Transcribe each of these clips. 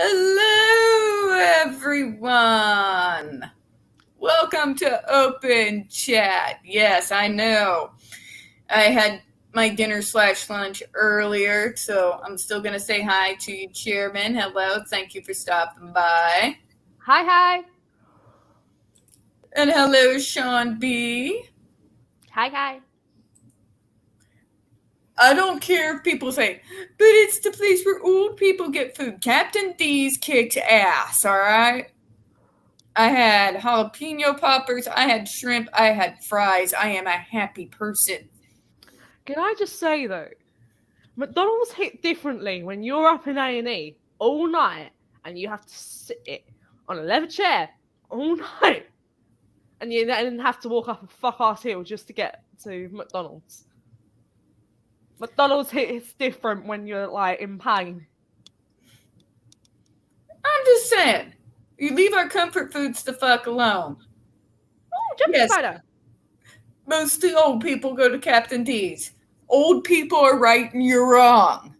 Hello, everyone. Welcome to Open Chat. Yes, I know. I had my dinner/lunch earlier, so I'm still going to say hi to you, Chairman. Hello, thank you for stopping by. Hi. And hello, Sean B. Hi. I don't care if people say, but it's the place where old people get food. Captain D's kicks ass, alright? I had jalapeno poppers, I had shrimp, I had fries. I am a happy person. Can I just say though, McDonald's hit differently when you're up in A&E all night and you have to sit on a leather chair all night, and you then have to walk up a fuck-ass hill just to get to McDonald's. McDonald's hits different when you're like in pain. I'm just saying, you leave our comfort foods the fuck alone. Oh, jumping Yes, spider. mostly old people go to Captain D's. Old people are right and you're wrong.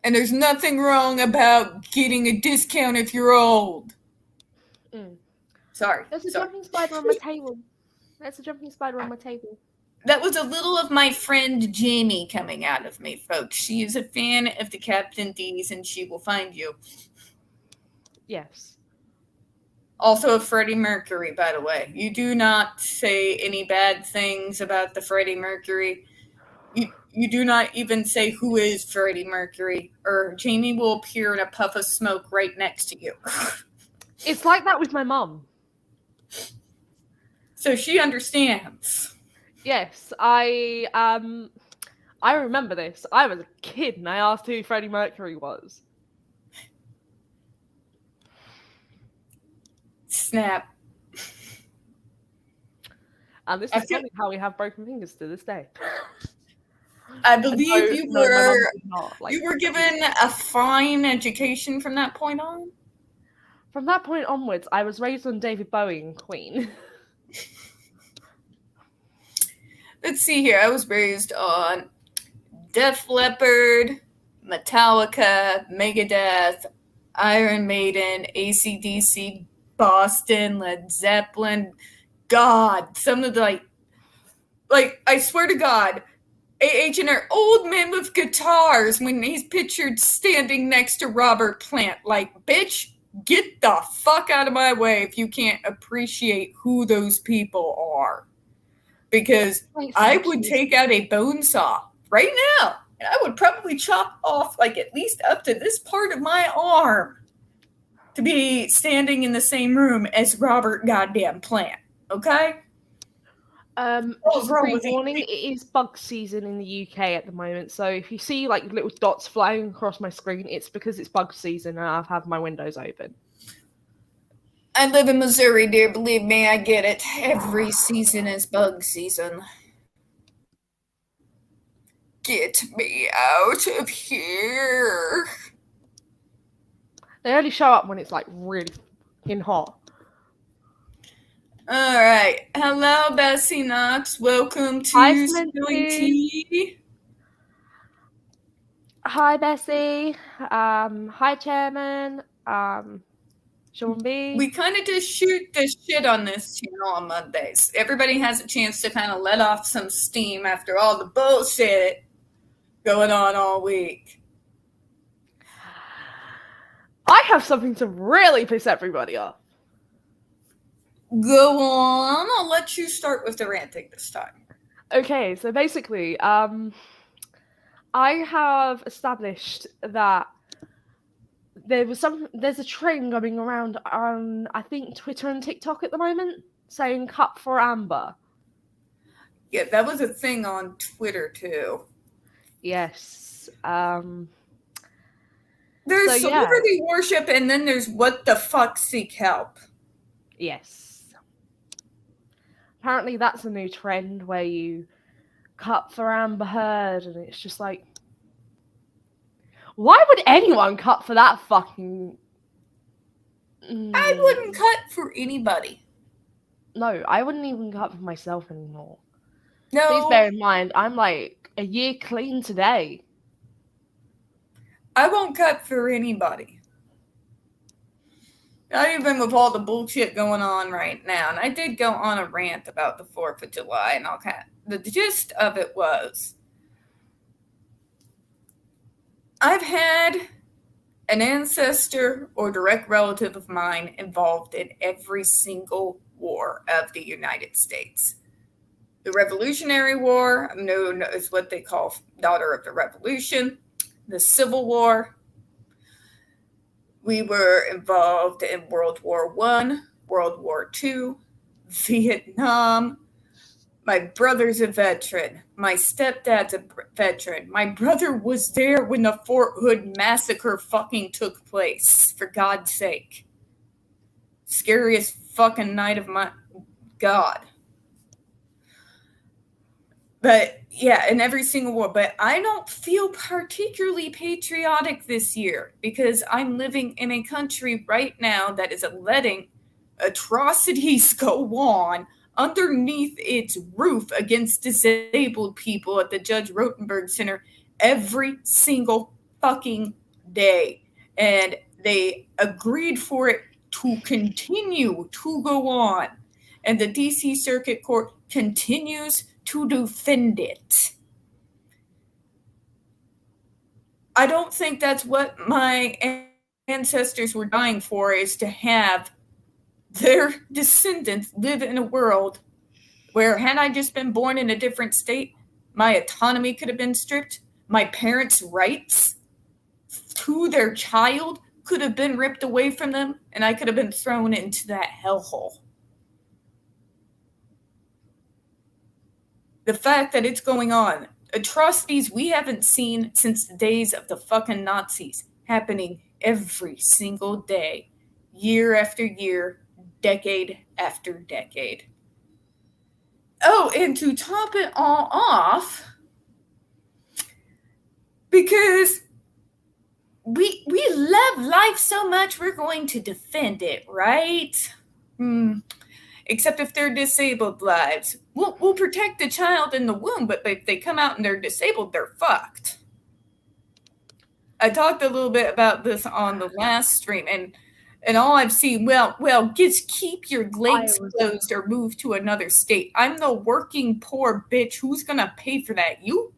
And there's nothing wrong about getting a discount if you're old. Mm. Sorry. There's a jumping spider on my table. That was a little of my friend Jamie coming out of me, folks. She is a fan of the Captain D's and she will find you. Yes. Also, Freddie Mercury, by the way. You do not say any bad things about the Freddie Mercury. You do not even say who is Freddie Mercury, or Jamie will appear in a puff of smoke right next to you. It's like that with my mum. So she understands. Yes, I remember this. I was a kid and I asked who Freddie Mercury was. Snap. And this is probably how we have broken fingers to this day. I believe you were given a fine education from that point on. From that point onwards, I was raised on David Bowie and Queen. Let's see here. I was raised on Def Leppard, Metallica, Megadeth, Iron Maiden, AC/DC, Boston, Led Zeppelin. God, some of the like I swear to God, A.H.R. old men with guitars when he's pictured standing next to Robert Plant. Like, bitch, get the fuck out of my way if you can't appreciate who those people are. Because I would take out a bone saw right now and I would probably chop off like at least up to this part of my arm to be standing in the same room as Robert goddamn Plant. Okay? Just a pre-warning, it is bug season in the UK at the moment, so if you see like little dots flying across my screen, it's because it's bug season and I've had my windows open. I live in Missouri, dear. Believe me, I get it. Every season is bug season. Get me out of here. They only show up when it's like really hot. All right. Hello, Bessie Knox. Welcome to Spilling Tea. Hi, Bessie. Hi, Chairman. Sean B. We kind of just shoot the shit on this channel on Mondays. Everybody has a chance to kind of let off some steam after all the bullshit going on all week. I have something to really piss everybody off. Go on. I'll let you start with the ranting this time. Okay, so basically, I have established that there's a trend going around on, I think, Twitter and TikTok at the moment saying "cut for Amber." Yeah, that was a thing on Twitter too. Yes. There's celebrity worship, and then there's what the fuck seek help. Yes. Apparently that's a new trend where you cut for Amber Heard, and it's just like, why would anyone cut for that fucking... I wouldn't cut for anybody. No, I wouldn't even cut for myself anymore. No. Please bear in mind, I'm like a year clean today. I won't cut for anybody. Not even with all the bullshit going on right now. And I did go on a rant about the 4th of July, and the gist of it was I've had an ancestor or direct relative of mine involved in every single war of the United States. The Revolutionary War, I'm known as what they call Daughter of the Revolution. The Civil War. We were involved in World War I, World War II, Vietnam. My brother's a veteran. My stepdad's a veteran. My brother was there when the Fort Hood massacre fucking took place, for God's sake. Scariest fucking night of my God. But yeah, in every single war. But I don't feel particularly patriotic this year because I'm living in a country right now that is letting atrocities go on underneath its roof against disabled people at the Judge Rotenberg Center every single fucking day. And they agreed for it to continue to go on. And the DC Circuit Court continues to defend it. I don't think that's what my ancestors were dying for, is to have their descendants live in a world where, had I just been born in a different state, my autonomy could have been stripped, my parents' rights to their child could have been ripped away from them, and I could have been thrown into that hellhole. The fact that it's going on, atrocities we haven't seen since the days of the fucking Nazis, happening every single day, year after year, decade after decade. Oh, and to top it all off, because we love life so much, we're going to defend it, right? Except if they're disabled lives. We'll protect the child in the womb, but if they come out and they're disabled, they're fucked. I talked a little bit about this on the last stream, and all I've seen, well, just keep your legs closed or move to another state. I'm the working poor bitch. Who's going to pay for that? You?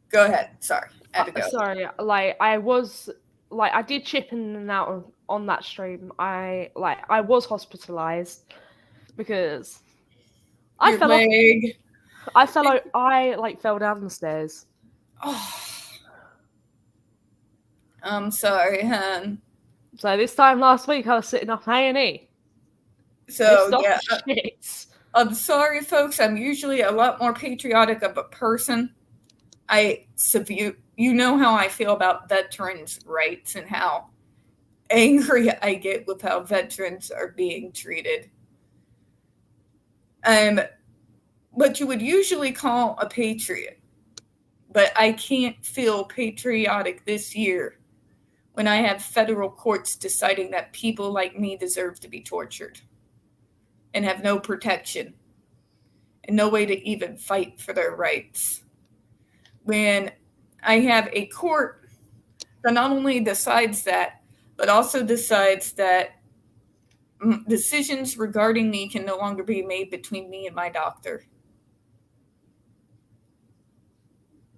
Go ahead. Sorry. I had to go. Sorry. I did chip in and out on that stream. I was hospitalized because I fell down the stairs. Oh. I'm sorry, hon. So this time last week, I was sitting up A&E. So yeah, I'm sorry, folks. I'm usually a lot more patriotic of a person. You know how I feel about veterans' rights and how angry I get with how veterans are being treated. What you would usually call a patriot, but I can't feel patriotic this year when I have federal courts deciding that people like me deserve to be tortured and have no protection and no way to even fight for their rights. When I have a court that not only decides that, but also decides that decisions regarding me can no longer be made between me and my doctor.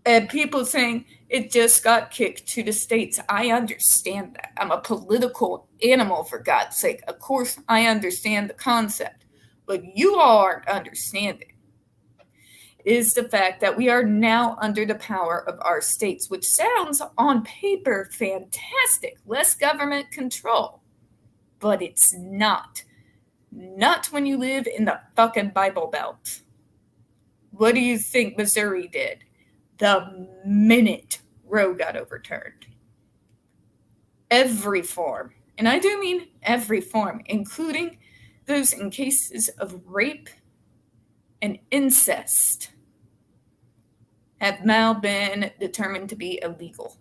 And people saying it just got kicked to the states. I understand that. I'm a political animal, for God's sake. Of course, I understand the concept. But you all aren't understanding is the fact that we are now under the power of our states, which sounds on paper fantastic. Less government control. But it's not. Not when you live in the fucking Bible Belt. What do you think Missouri did the minute Roe got overturned? Every form, and I do mean every form, including those in cases of rape and incest, have now been determined to be illegal.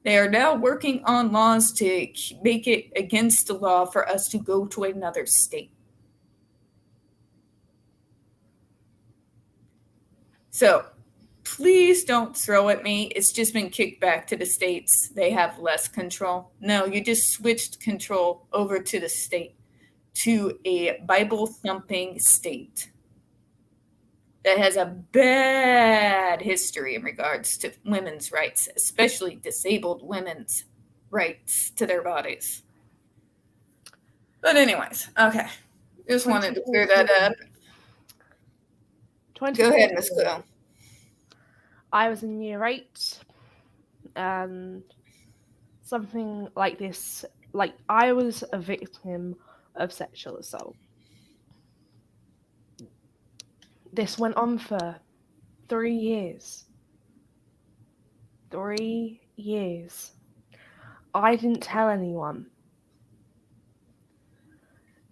They are now working on laws to make it against the law for us to go to another state. So, please don't throw at me. It's just been kicked back to the states. They have less control. No, you just switched control over to the state, to a Bible thumping state that has a bad history in regards to women's rights, especially disabled women's rights to their bodies. But anyways, okay. Just wanted to clear that up. Go ahead, Miss Quill. I was in year 8, and something like this, like I was a victim of sexual assault. This went on for 3 years. 3 years. I didn't tell anyone.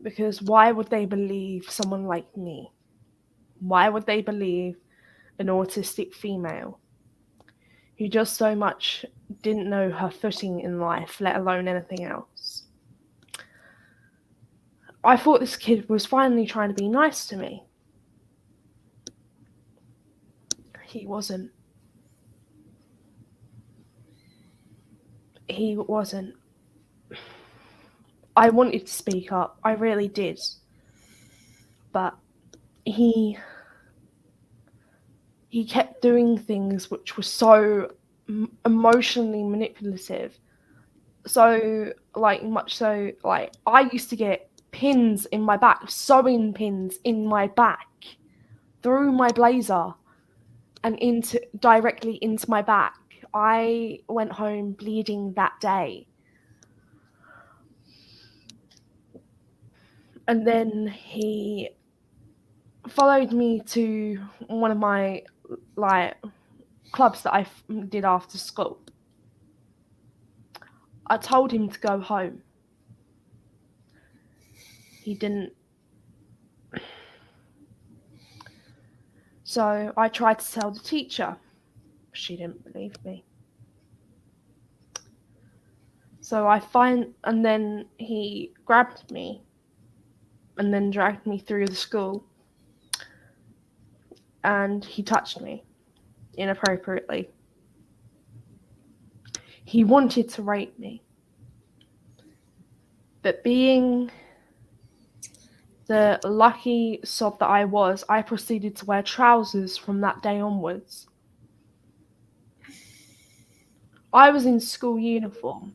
Because why would they believe someone like me? Why would they believe an autistic female who just so much didn't know her footing in life, let alone anything else? I thought this kid was finally trying to be nice to me. He wasn't. He wasn't. I wanted to speak up. I really did. But he kept doing things which were so emotionally manipulative. So, much so, I used to get pins in my back, sewing pins in my back, through my blazer, and directly into my back. I went home bleeding that day. And then he followed me to one of my clubs that I did after school. I told him to go home. He didn't. So I tried to tell the teacher. She didn't believe me. So and then he grabbed me and then dragged me through the school. And he touched me inappropriately. He wanted to rape me. But being the lucky sod that I was, I proceeded to wear trousers from that day onwards. I was in school uniform.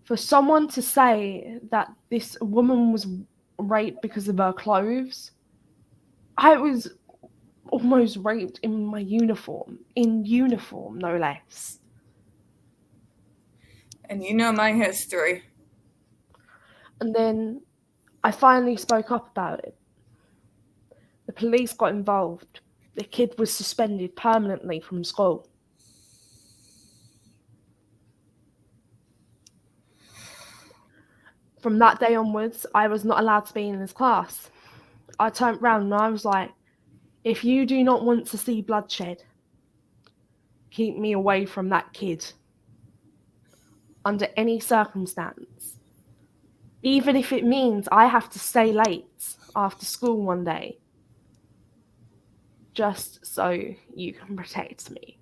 For someone to say that this woman was raped because of her clothes, I was almost raped in my uniform. In uniform, no less. And you know my history. And then I finally spoke up about it. The police got involved. The kid was suspended permanently from school. From that day onwards, I was not allowed to be in his class. I turned round and I was like, if you do not want to see bloodshed, keep me away from that kid. Under any circumstance. Even if it means I have to stay late after school one day. Just so you can protect me.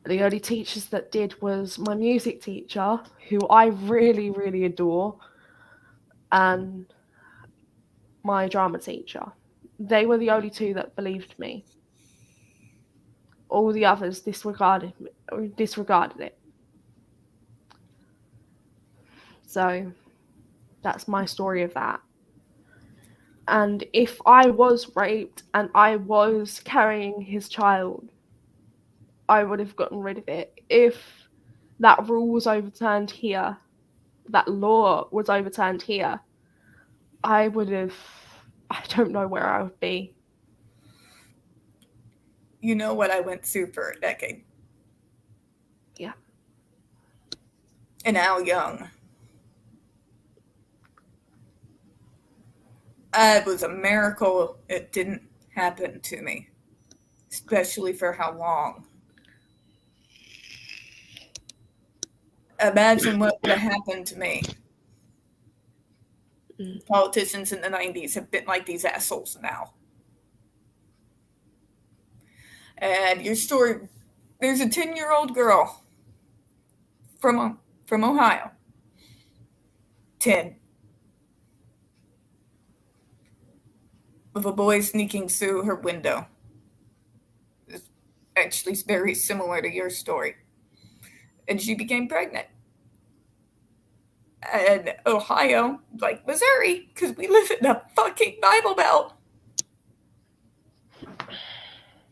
The only teachers that did was my music teacher, who I really, really adore, and my drama teacher. They were the only two that believed me. All the others disregarded it. So that's my story of that. And if I was raped and I was carrying his child, I would have gotten rid of it. If that rule was overturned here, that law was overturned here, I don't know where I would be. You know what I went through for a decade. Yeah. And how young. It was a miracle it didn't happen to me. Especially for how long. Imagine what would have happened to me. Politicians in the 90s have been like these assholes now. And your story, there's a 10-year-old girl from Ohio. 10. With a boy sneaking through her window. It's actually very similar to your story. And she became pregnant. And Ohio, like Missouri, because we live in a fucking Bible Belt,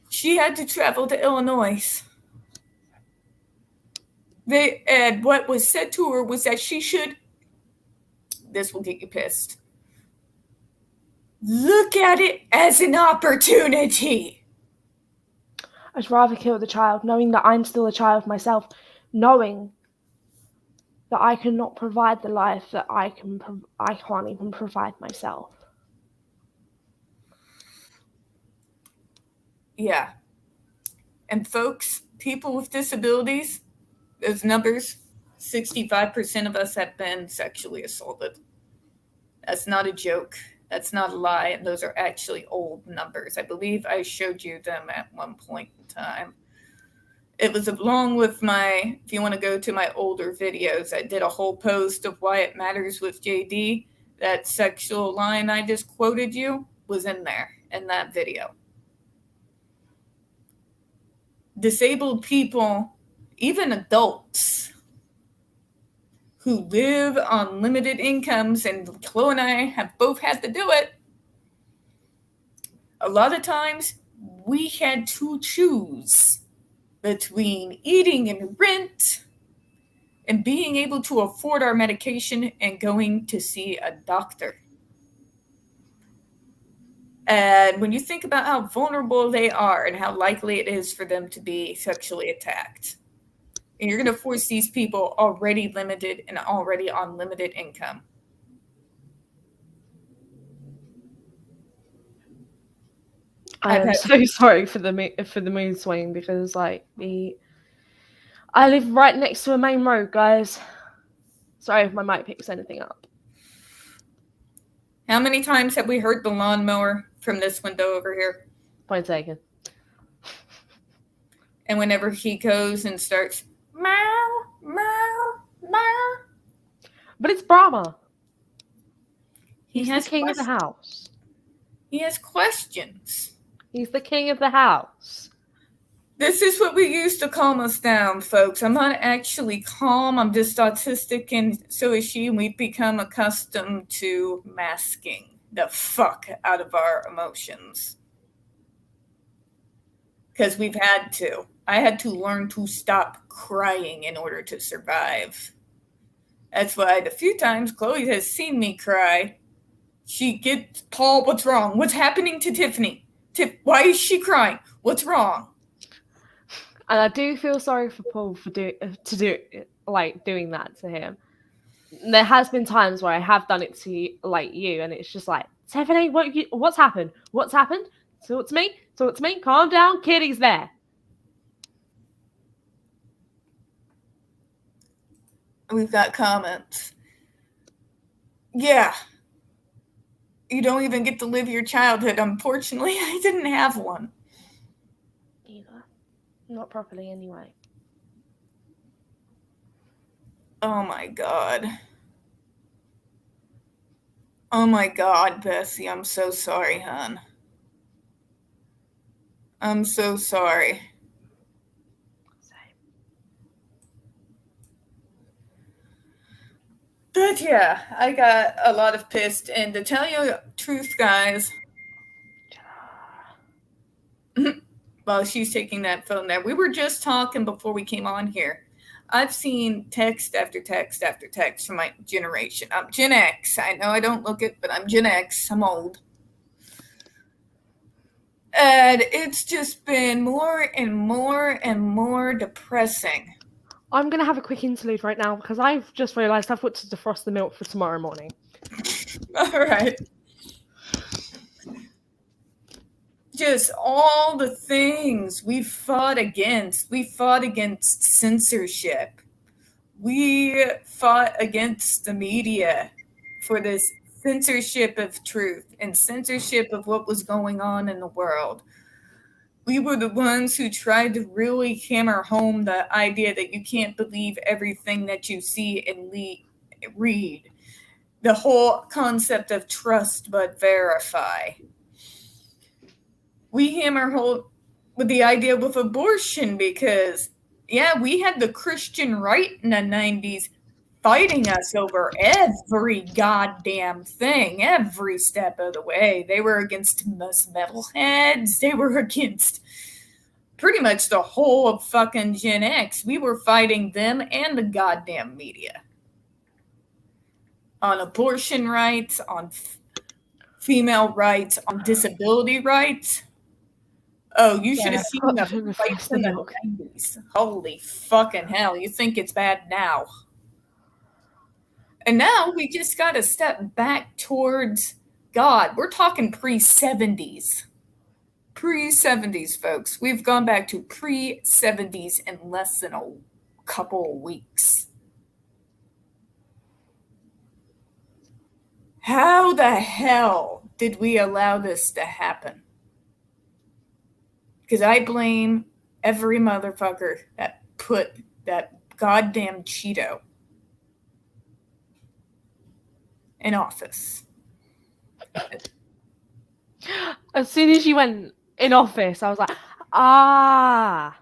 she had to travel to Illinois. And what was said to her was that she should, this will get you pissed, look at it as an opportunity. I'd rather kill the child, knowing that I'm still a child myself, knowing that I cannot provide the life that I can't even provide myself. Yeah. And folks, people with disabilities, those numbers, 65% of us have been sexually assaulted. That's not a joke. That's not a lie. And those are actually old numbers. I believe I showed you them at one point in time. It was along with if you want to go to my older videos, I did a whole post of why it matters with JD. That sexual line I just quoted you was in there in that video. Disabled people, even adults who live on limited incomes, and Chloe and I have both had to do it, a lot of times we had to choose between eating and rent and being able to afford our medication and going to see a doctor. And when you think about how vulnerable they are and how likely it is for them to be sexually attacked, and you're going to force these people already limited and already on limited income. I'm so sorry for the mood swing, because I live right next to a main road, guys. Sorry if my mic picks anything up. How many times have we heard the lawnmower from this window over here? Point taken. And whenever he goes and starts, meow, meow, meow. But it's Brahma. He's the king of the house. He has questions. He's the king of the house. This is what we use to calm us down, folks. I'm not actually calm. I'm just autistic, and so is she. And we've become accustomed to masking the fuck out of our emotions. Because we've had to. I had to learn to stop crying in order to survive. That's why the few times Chloe has seen me cry, she gets, Paul, what's wrong? What's happening to Tiffany? Why is she crying? What's wrong? And I do feel sorry for Paul for doing that to him. There has been times where I have done it to you, and it's just like, Tiffany, what's happened? What's happened? Talk to me. Calm down. Kitty's there. We've got comments. Yeah. You don't even get to live your childhood. Unfortunately, I didn't have one. Either. Not properly, anyway. Oh my God. Oh my God, Bessie. I'm so sorry, hon. I'm so sorry. But yeah, I got a lot of pissed. And to tell you the truth, guys, while she's taking that phone there, we were just talking before we came on here. I've seen text after text after text from my generation. I'm Gen X. I know I don't look it, but I'm Gen X. I'm old. And it's just been more and more and more depressing. I'm going to have a quick interlude right now because I've just realised I've got to defrost the milk for tomorrow morning. All right. Just all the things we fought against. We fought against censorship. We fought against the media for this censorship of truth and censorship of what was going on in the world. We were the ones who tried to really hammer home the idea that you can't believe everything that you see and read. The whole concept of trust but verify. We hammer home with the idea with abortion because, yeah, we had the Christian right in the 90s fighting us over every goddamn thing, every step of the way. They were against most metalheads. They were against pretty much the whole of fucking Gen X. We were fighting them and the goddamn media. On abortion rights, on female rights, on disability rights. Oh, you should have seen the fights in the 90s. Holy fucking hell. You think it's bad now. And now we just got to step back towards God. We're talking pre-70s. Pre-70s, folks. We've gone back to pre-70s in less than a couple of weeks. How the hell did we allow this to happen? Because I blame every motherfucker that put that goddamn Cheeto in office. As soon as you went in office, I was like, ah.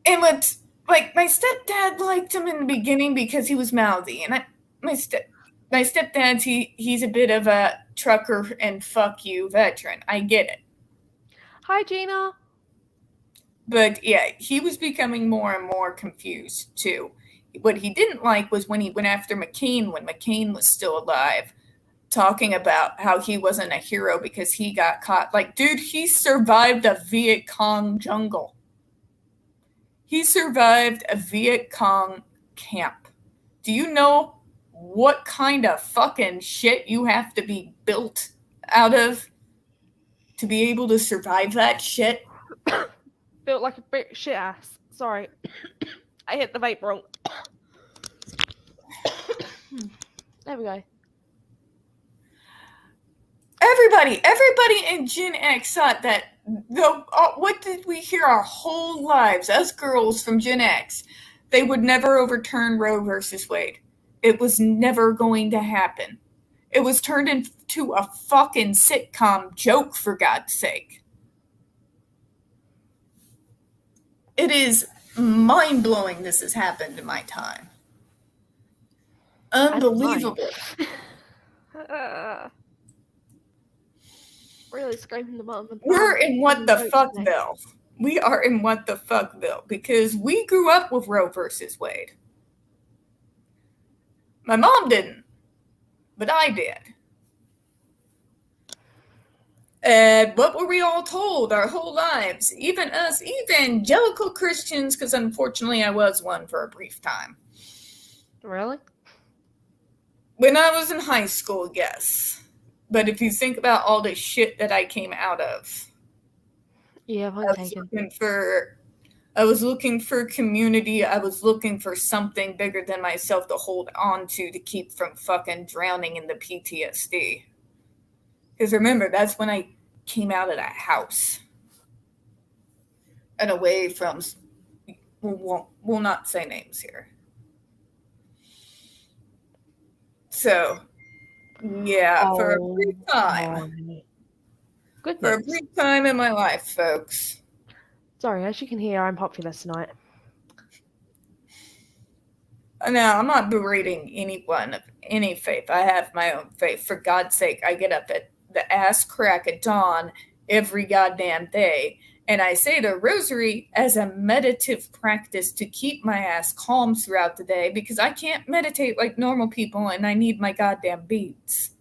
And what's like, my stepdad liked him in the beginning because he was mouthy, and my stepdad's he's a bit of a trucker and fuck you veteran. I get it. Hi, Gina. But yeah, he was becoming more and more confused too. What he didn't like was when he went after McCain when McCain was still alive, talking about how he wasn't a hero because he got caught. Like, dude, he survived a Viet Cong jungle. He survived a Viet Cong camp. Do you know what kind of fucking shit you have to be built out of to be able to survive that shit? Built like a big shit ass. Sorry. I hit the vape wrong. There we go. Everybody in Gen X thought that what did we hear our whole lives, us girls from Gen X? They would never overturn Roe versus Wade. It was never going to happen. It was turned into a fucking sitcom joke, for God's sake. It is mind-blowing this has happened in my time. Unbelievable. Really scraping the bottom. We're in what the fuckville. We are in what the fuckville because we grew up with Roe versus Wade. My mom didn't, but I did. And what were we all told our whole lives? Even us evangelical Christians, because unfortunately I was one for a brief time. Really? When I was in high school, yes. But if you think about all the shit that I came out of, yeah, I was looking for community. I was looking for something bigger than myself to hold on to keep from fucking drowning in the PTSD. Because remember, that's when I came out of that house and away from. We'll not say names here. So. Yeah, for a brief time. Goodness. For a brief time in my life, folks. Sorry, as you can hear, I'm popular tonight. Now, I'm not berating anyone of any faith. I have my own faith. For God's sake, I get up at the ass crack at dawn every goddamn day. And I say the rosary as a meditative practice to keep my ass calm throughout the day because I can't meditate like normal people and I need my goddamn beads.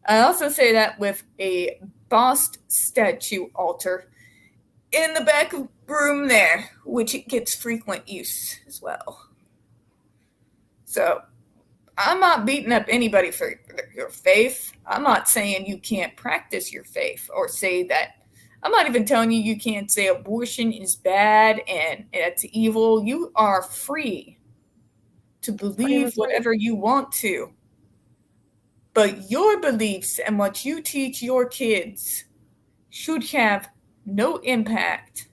I also say that with a Bast statue altar in the back room there, which it gets frequent use as well. So I'm not beating up anybody for your faith. I'm not saying you can't practice your faith or say that. I'm not even telling you can't say abortion is bad and it's evil. You are free to believe whatever you want to. But your beliefs and what you teach your kids should have no impact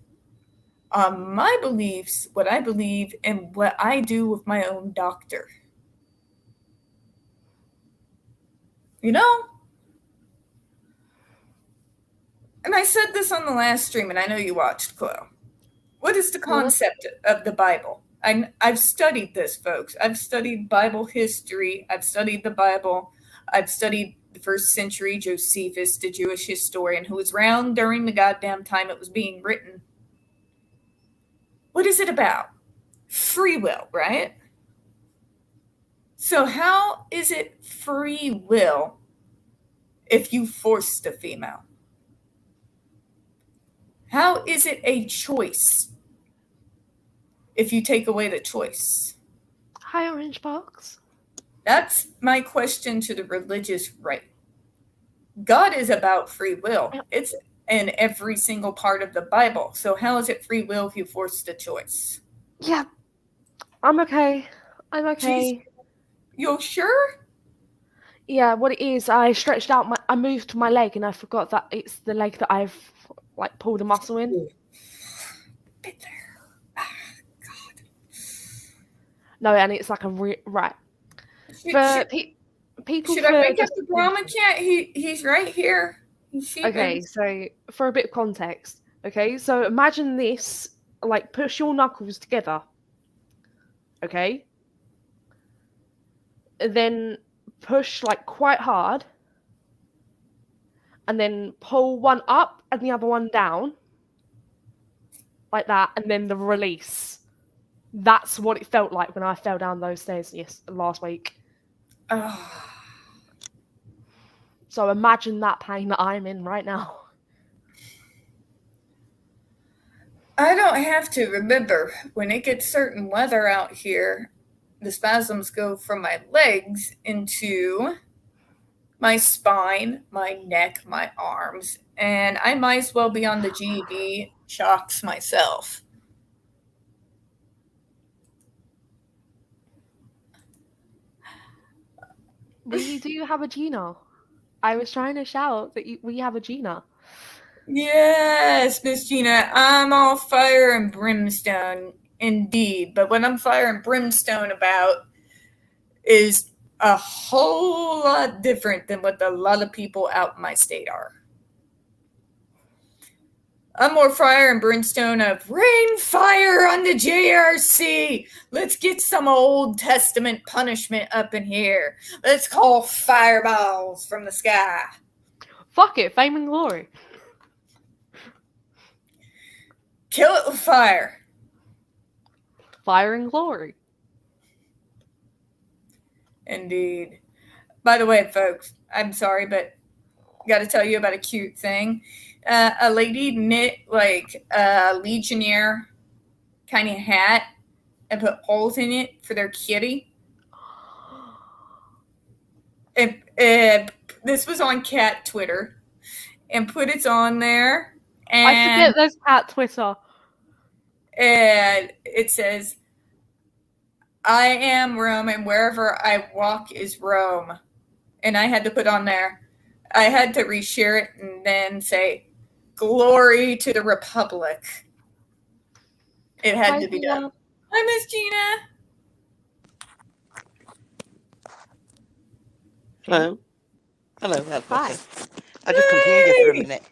on my beliefs, what I believe, and what I do with my own doctor. You know? And I said this on the last stream, and I know you watched, Chloe. What is the concept of the Bible? I've studied this, folks. I've studied Bible history. I've studied the Bible. I've studied the first century Josephus, the Jewish historian who was around during the goddamn time it was being written. What is it about? Free will, right? So how is it free will if you forced a female? How is it a choice if you take away the choice? Hi, Orange Box. That's my question to the religious right. God is about free will. It's in every single part of the Bible. So how is it free will if you force the choice? Yeah, I'm okay. I'm okay. Jeez. You're sure? Yeah, what it is, I moved my leg and I forgot that it's the leg that I've like pulled a muscle in. Bit there. Ah, God. No, and it's like right. People should I wake up the Brahma cat? He's right here. Okay, so for a bit of context, okay, so imagine this, like push your knuckles together, okay, and then push like quite hard, and then pull one up and the other one down, like that, and then the release. That's what it felt like when I fell down those stairs last week. Oh. So imagine that pain that I'm in right now. I don't have to. Remember, when it gets certain weather out here, the spasms go from my legs into my spine, my neck, my arms, and I might as well be on the GED shocks myself. We do have a Gina. I was trying to shout that we have a Gina. Yes, Miss Gina, I'm all fire and brimstone, indeed. But what I'm fire and brimstone about is a whole lot different than what a lot of people out in my state are. I'm more fire and brimstone of rain fire on the JRC. Let's get some Old Testament punishment up in here. Let's call fireballs from the sky. Fuck it, fame and glory. Kill it with fire. Fire and glory. Indeed. By the way, folks, I'm sorry, but I got to tell you about a cute thing. A lady knit like a Legionnaire kind of hat and put holes in it for their kitty. This was on cat Twitter and put it on there. And I forget there's cat Twitter. And it says, I am Rome and wherever I walk is Rome. And I had to put on there, I had to reshare it and then say, glory to the Republic. It had to be done. Hi, Miss Gina. Hello. Hello. Hi. I just continued you for a minute.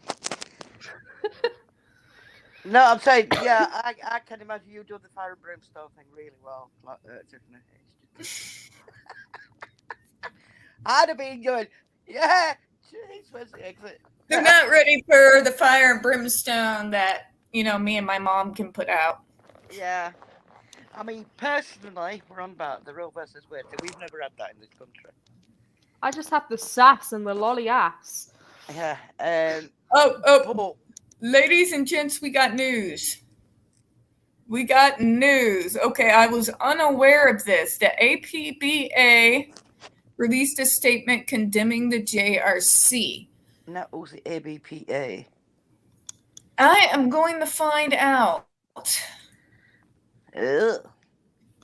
No, I'm saying, yeah, I can imagine you do the fire and brimstone thing really well. I'd have been going, yeah, jeez, where's the exit? They're not ready for the fire and brimstone that, me and my mom can put out. Yeah. I mean, personally, we're on about the Roe versus Wade. We've never had that in this country. I just have the sass and the lolly ass. Yeah. Ladies and gents, we got news. Okay, I was unaware of this. The APBA released a statement condemning the JRC. And that was the ABPA. I am going to find out. Ugh.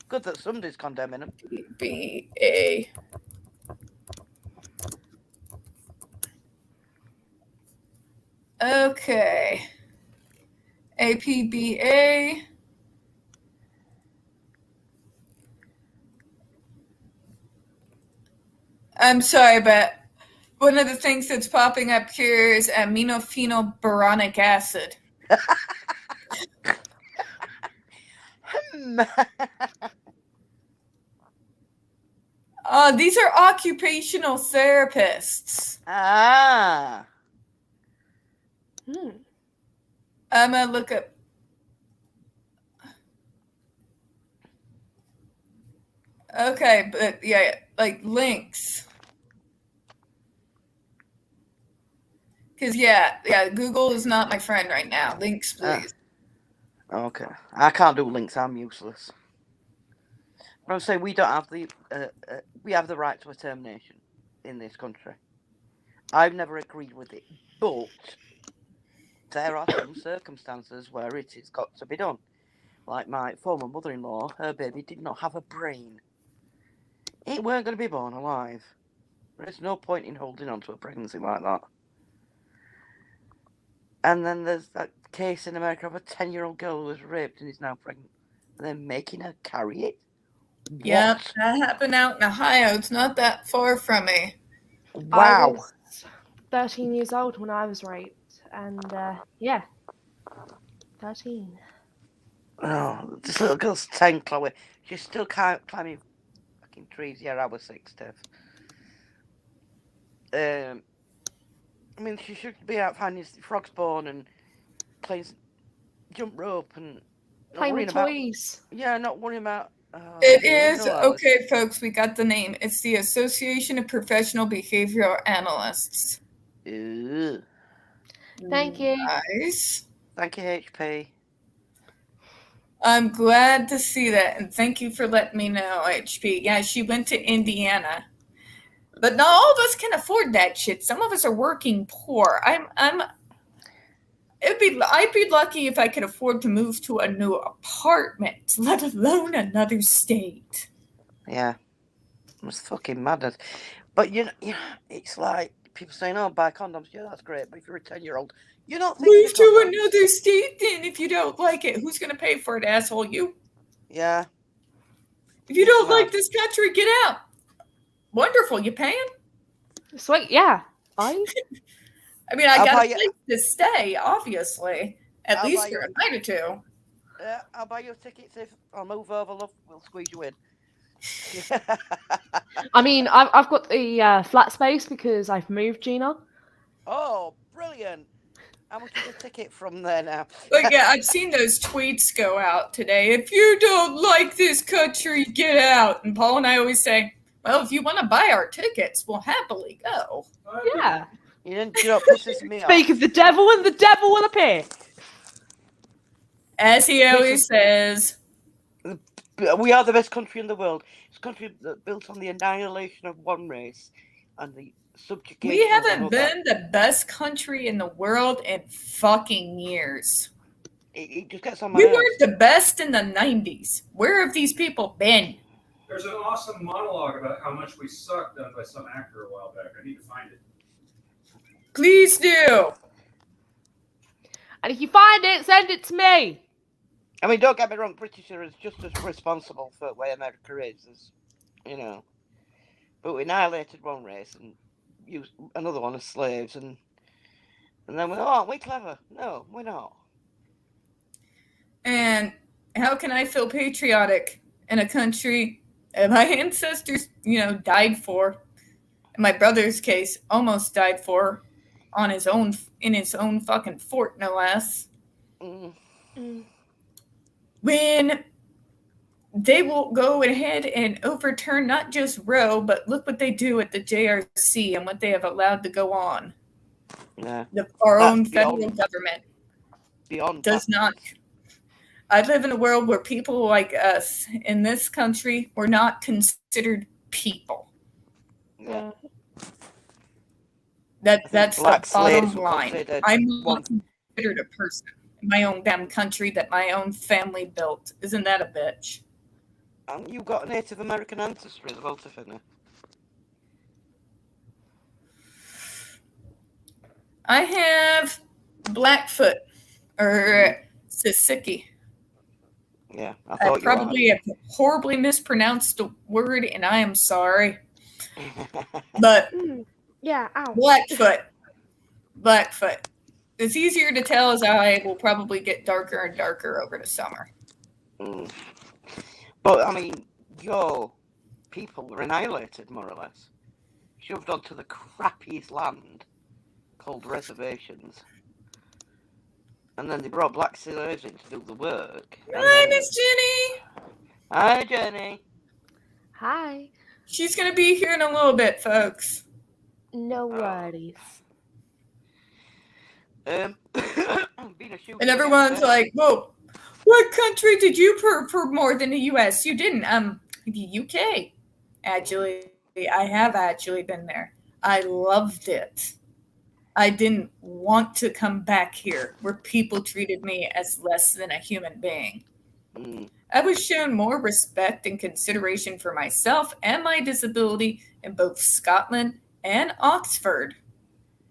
Good that somebody's condemning them. APBA. Okay. APBA. I'm sorry, but one of the things that's popping up here is aminophenylboronic acid. These are occupational therapists. Ah. Hmm. I'm gonna look up. Okay, but yeah, like links. Because yeah, Google is not my friend right now. Links, please. Okay. I can't do links. I'm useless. But I'm saying we don't have we have the right to a termination in this country. I've never agreed with it, but there are some circumstances where it has got to be done. Like my former mother-in-law, her baby did not have a brain. It weren't going to be born alive. There's no point in holding on to a pregnancy like that. And then there's that case in America of a 10-year-old girl who was raped and is now pregnant, and then making her carry it. Yep, What? that happened out in Ohio. It's not that far from me. I Wow. was 13 years old when I was raped, and yeah, 13. Oh, this little girl's 10, Chloe. She's still climbing fucking trees. Yeah, I was 6, Steph. I mean, she should be out finding frogs born and playing jump rope and not Playing worrying with about. toys. Yeah, not worrying about. It is mental hours. okay, folks. We got the name. It's the Association of Professional Behavioral Analysts. Ew. Thank you. Nice. Thank you, HP. I'm glad to see that, and thank you for letting me know, HP. Yeah, she went to Indiana, but not all of us can afford that shit. Some of us are working poor. I'd be lucky if I could afford to move to a new apartment, let alone another state. Yeah, it was fucking madness. But you know, it's like people saying, "Oh, buy condoms." Yeah, that's great. But if you're a 10-year-old, you're not thinking Move of to condoms. another state then if you don't like it. Who's going to pay for it, asshole? You. Yeah. If you It's don't mad. like this country, get out. Wonderful. You paying? Sweet, yeah. I mean, I I'll got buy a you- place to stay, obviously. At I'll least buy for you- a night or two. Yeah, I'll buy you a ticket if I'll move over, love. We'll squeeze you in. I mean, I've got the flat space because I've moved, Gina. Oh, brilliant! How much is a ticket from there now? But yeah, I've seen those tweets go out today. If you don't like this country, get out. And Paul and I always say, well, if you want to buy our tickets, we'll happily go. Yeah. You know, pisses me off. Speak of the devil, and the devil will appear. As he always says. We are the best country in the world. It's a country that built on the annihilation of one race and the subjugation We of haven't another. been the best country in the world in fucking years. It just gets on my We nerves. weren't the best in the 90s. Where have these people been? There's an awesome monologue about how much we suck done by some actor a while back. I need to find it. Please do. And if you find it, send it to me. I mean, don't get me wrong, British are just as responsible for where America is as, you know. But we annihilated one race and used another one as slaves, and then we, aren't we clever? No, we're not. And how can I feel patriotic in a country that my ancestors, died for? In my brother's case, almost died for in his own fucking fort, no less. When they will go ahead and overturn not just Roe, but look what they do at the JRC and what they have allowed to go on. Yeah. Our own federal government does not. I live in a world where people like us in this country were not considered people. Yeah. That's the bottom were line. I'm not considered a person in my own damn country that my own family built. Isn't that a bitch? And you've got Native American ancestry as well, Tiffany. I have Blackfoot or Sisiki. Yeah, I I thought probably have horribly mispronounced the word, and I am sorry. But Yeah, ow. Blackfoot. It's easier to tell as I will probably get darker and darker over the summer. But I mean, your people were annihilated more or less, shoved onto the crappiest land called reservations, and then they brought black slaves in to do the work. Hi, Miss Jenny. Hi, Jenny. Hi. She's gonna be here in a little bit, folks. No worries. Being a shooter And everyone's against like, "Whoa, what country did you prefer more than the U.S.? You didn't. The U.K. Actually, I have actually been there. I loved it. I didn't want to come back here where people treated me as less than a human being. I was shown more respect and consideration for myself and my disability in both Scotland and Oxford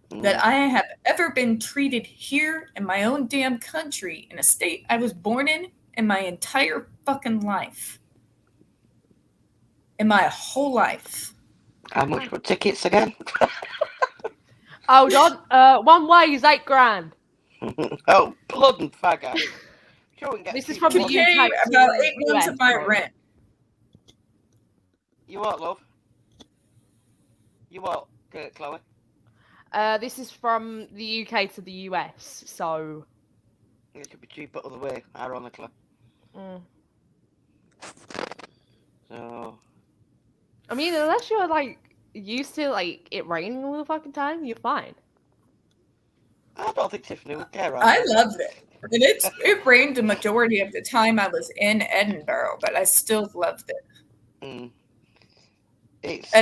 that I have ever been treated here in my own damn country in a state I was born in my entire fucking life. In my whole life. How much were tickets again? Hold on. One way is £8,000. Oh, blood and faggot. Sure, we can get This is people from To the money. pay UK about to 8 months US, of my bro. rent. You what, love? You what, Chloe? This is from the UK to the US, so. It should be cheaper other way, ironically. So. I mean, unless you're like used to like it raining all the fucking time, you're fine. I don't think Tiffany would care. I loved it. And it rained the majority of the time I was in Edinburgh, but I still loved it. And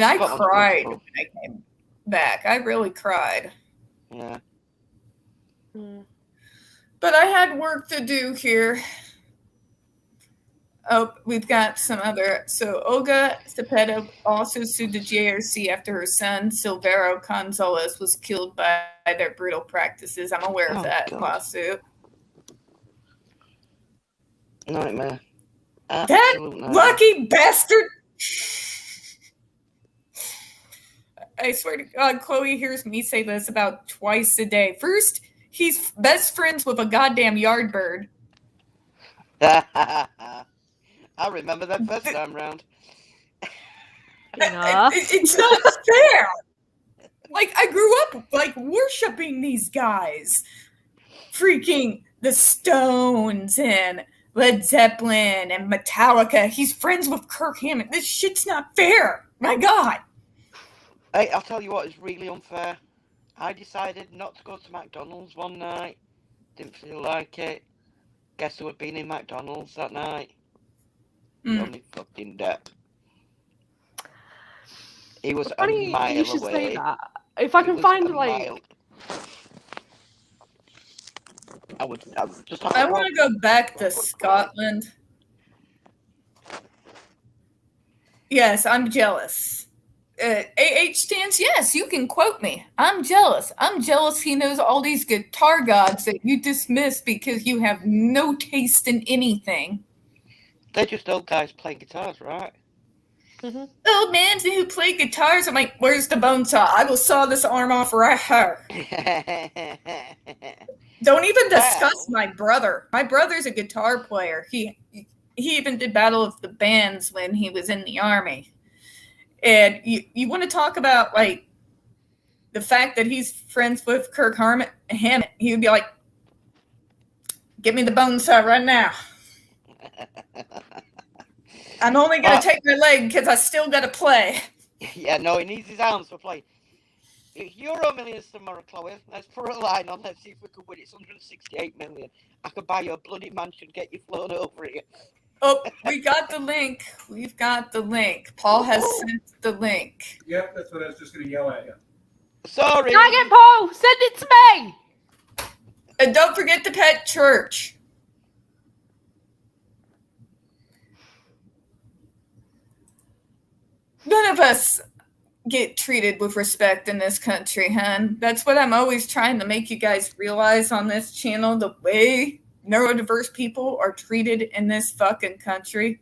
I cried when I came back. I really cried. Yeah. But I had work to do here. Oh, we've got some other. So Olga Cepeda also sued the JRC after her son, Silvero Gonzalez, was killed by their brutal practices. I'm aware of that lawsuit. Nightmare. That lucky bastard! I swear to God, Chloe hears me say this about twice a day. First, he's best friends with a goddamn yardbird. I remember that first time round. It's not fair. Like, I grew up, like, worshiping these guys. Freaking the Stones and Led Zeppelin and Metallica. He's friends with Kirk Hammett. This shit's not fair. My God. Hey, I'll tell you what is really unfair. I decided not to go to McDonald's one night. Didn't feel like it. Guess who had been in McDonald's that night? Johnny fucking Depp. He was a mile you should away. say that. If I can find like mile. I would just. I want to go back to Scotland. Yes, I'm jealous. AH stands, yes, you can quote me. I'm jealous. I'm jealous he knows all these guitar gods that you dismiss because you have no taste in anything. They're just old guys playing guitars, right? Old men who play guitars. I'm like, where's the bone saw? I will saw this arm off right here. Don't even discuss my brother. My brother's a guitar player. He even did Battle of the Bands when he was in the army. And you want to talk about like the fact that he's friends with Kirk Hammett? He would be like, "Give me the bone saw right now." I'm only gonna take my leg because I still gotta play. Yeah, no, he needs his arms for play. Euro Millions tomorrow, Chloe. Let's put a line on. Let's see if we can win. It's 168 million. I could buy you a bloody mansion, get you flown over here. Oh, we got the link. We've got the link. Paul has sent the link. Yep, that's what I was just going to yell at you. Sorry. Dang it, Paul! Send it to me! And don't forget the pet church. None of us get treated with respect in this country, hun. That's what I'm always trying to make you guys realize on this channel, the way neurodiverse people are treated in this fucking country.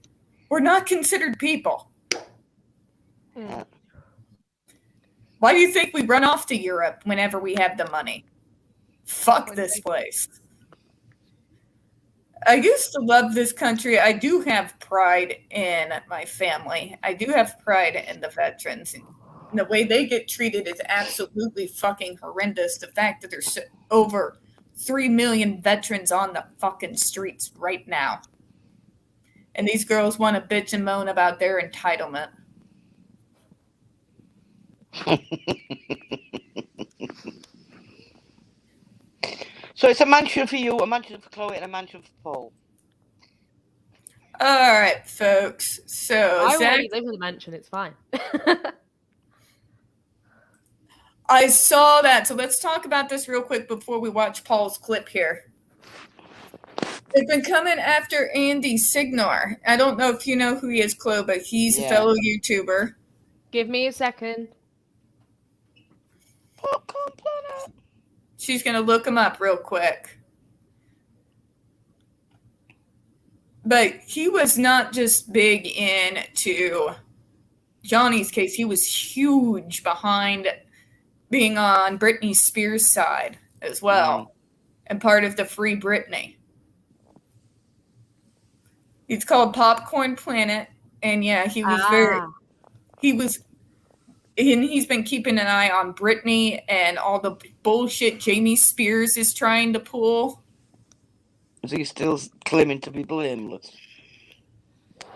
We're not considered people. Why do you think we run off to Europe whenever we have the money? Fuck this place. I used to love this country. I do have pride in my family. I do have pride in the veterans. And the way they get treated is absolutely fucking horrendous. The fact that there's over 3 million veterans on the fucking streets right now. And these girls want to bitch and moan about their entitlement. So it's a mansion for you, a mansion for Chloe, and a mansion for Paul. All right, folks. So I Zach, already live in the mansion. It's fine. I saw that. So let's talk about this real quick before we watch Paul's clip here. They've been coming after Andy Signor. I don't know if you know who he is, Chloe, but he's a fellow YouTuber. Give me a second. Popcorn Planet. She's going to look him up real quick. But he was not just big into Johnny's case. He was huge behind being on Britney Spears' side as well. And part of the Free Britney. It's called Popcorn Planet. And yeah, he was and he's been keeping an eye on Britney and all the bullshit Jamie Spears is trying to pull. Is he still claiming to be blameless?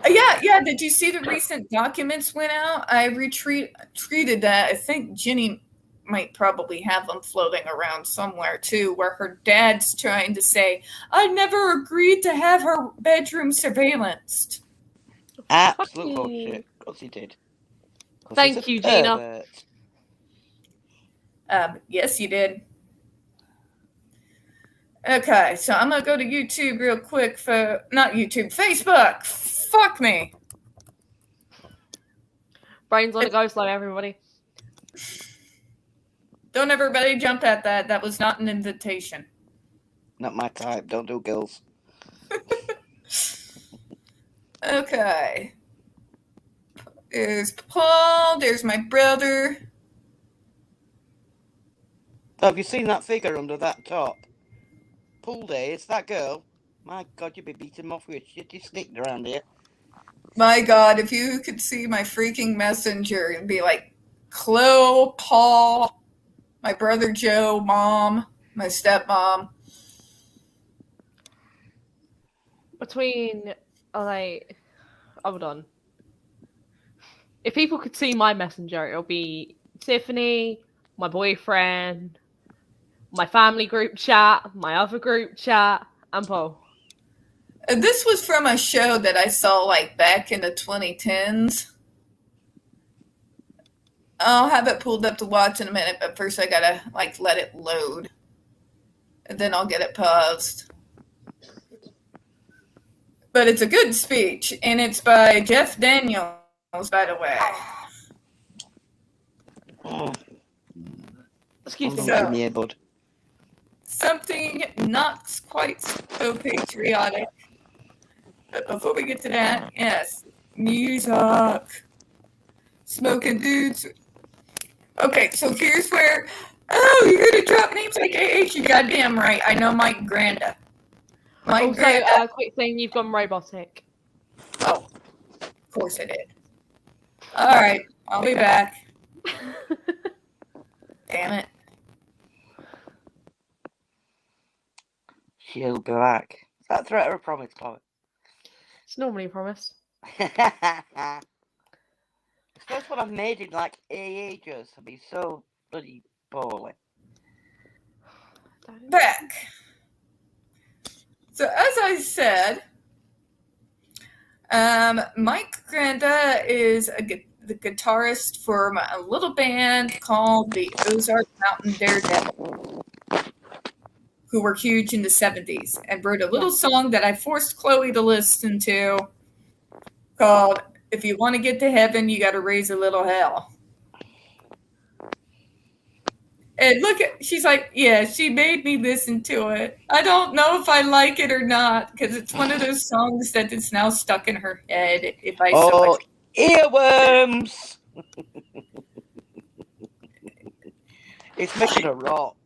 Yeah. Did you see the recent documents went out? I retweeted that. I think Jenny might probably have them floating around somewhere too, where her dad's trying to say, I never agreed to have her bedroom surveillanced. Absolute bullshit. Of course he did. Thank you, Gina. Yes, you did. Okay, so I'm going to go to YouTube real quick for... Not YouTube, Facebook! Fuck me! Brains on a go slow, everybody. Don't everybody jump at that. That was not an invitation. Not my type. Don't do girls. Okay. There's Paul. There's my brother. Oh, have you seen that figure under that top? Pool day, it's that girl. My God, you'd be beating him off with a shitty stick around here. My God, if you could see my freaking messenger and be like, Chloe, Paul, my brother Joe, mom, my stepmom. Between, hold on. If people could see my messenger, it'll be Tiffany, my boyfriend, my family group chat, my other group chat, and Paul. This was from a show that I saw back in the 2010s. I'll have it pulled up to watch in a minute, but first I gotta let it load. And then I'll get it paused. But it's a good speech, and it's by Jeff Daniels, by the way. Excuse me. Yeah, bud. Something not quite so patriotic. But before we get to that, yes, music. Smoking dudes. Okay, so here's where... Oh, you're going to drop names like AH? You goddamn right. I know Mike Granda. Also, quick thing, you've gone robotic. Oh, of course I did. All right, I'll be back. Damn it. She'll be back. Is that a threat or a promise, Chloe? It's normally a promise. It's the first one I've made in ages. I've been so bloody poorly. Back. So as I said, Mike Granda is the guitarist for a little band called the Ozark Mountain Daredevil, who were huge in the 70s, and wrote a little song that I forced Chloe to listen to called If You Want to Get to Heaven, You Got to Raise a Little Hell. And look at, she's like, yeah, she made me listen to it. I don't know if I like it or not because it's one of those songs that is now stuck in her head. If I so Oh, much, earworms! It's making a rock.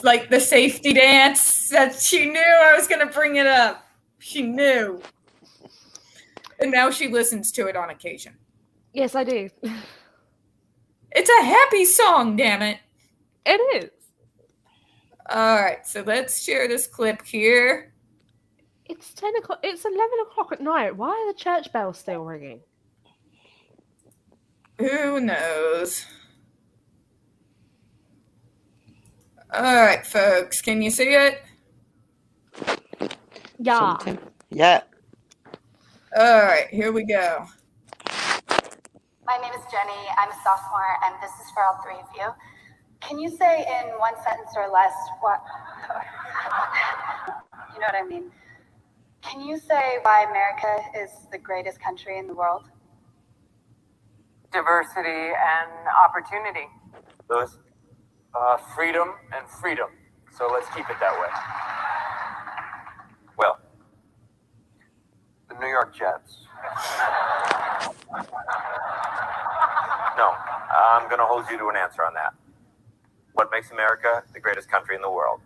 like the safety dance that she knew I was going to bring it up. She knew. And now she listens to it on occasion. Yes, I do. It's a happy song, damn it. It is. All right, so let's share this clip here. It's 10 o'clock. It's 11 o'clock at night. Why are the church bells still ringing? Who knows? All right, folks, can you see it? Yeah. Something. Yeah. All right, here we go. My name is Jenny. I'm a sophomore, and this is for all three of you. Can you say in one sentence or less what... You know what I mean? Can you say why America is the greatest country in the world? Diversity and opportunity. Lewis? Freedom and freedom. So let's keep it that way. Well, the New York Jets. No, I'm going to hold you to an answer on that. What makes America the greatest country in the world?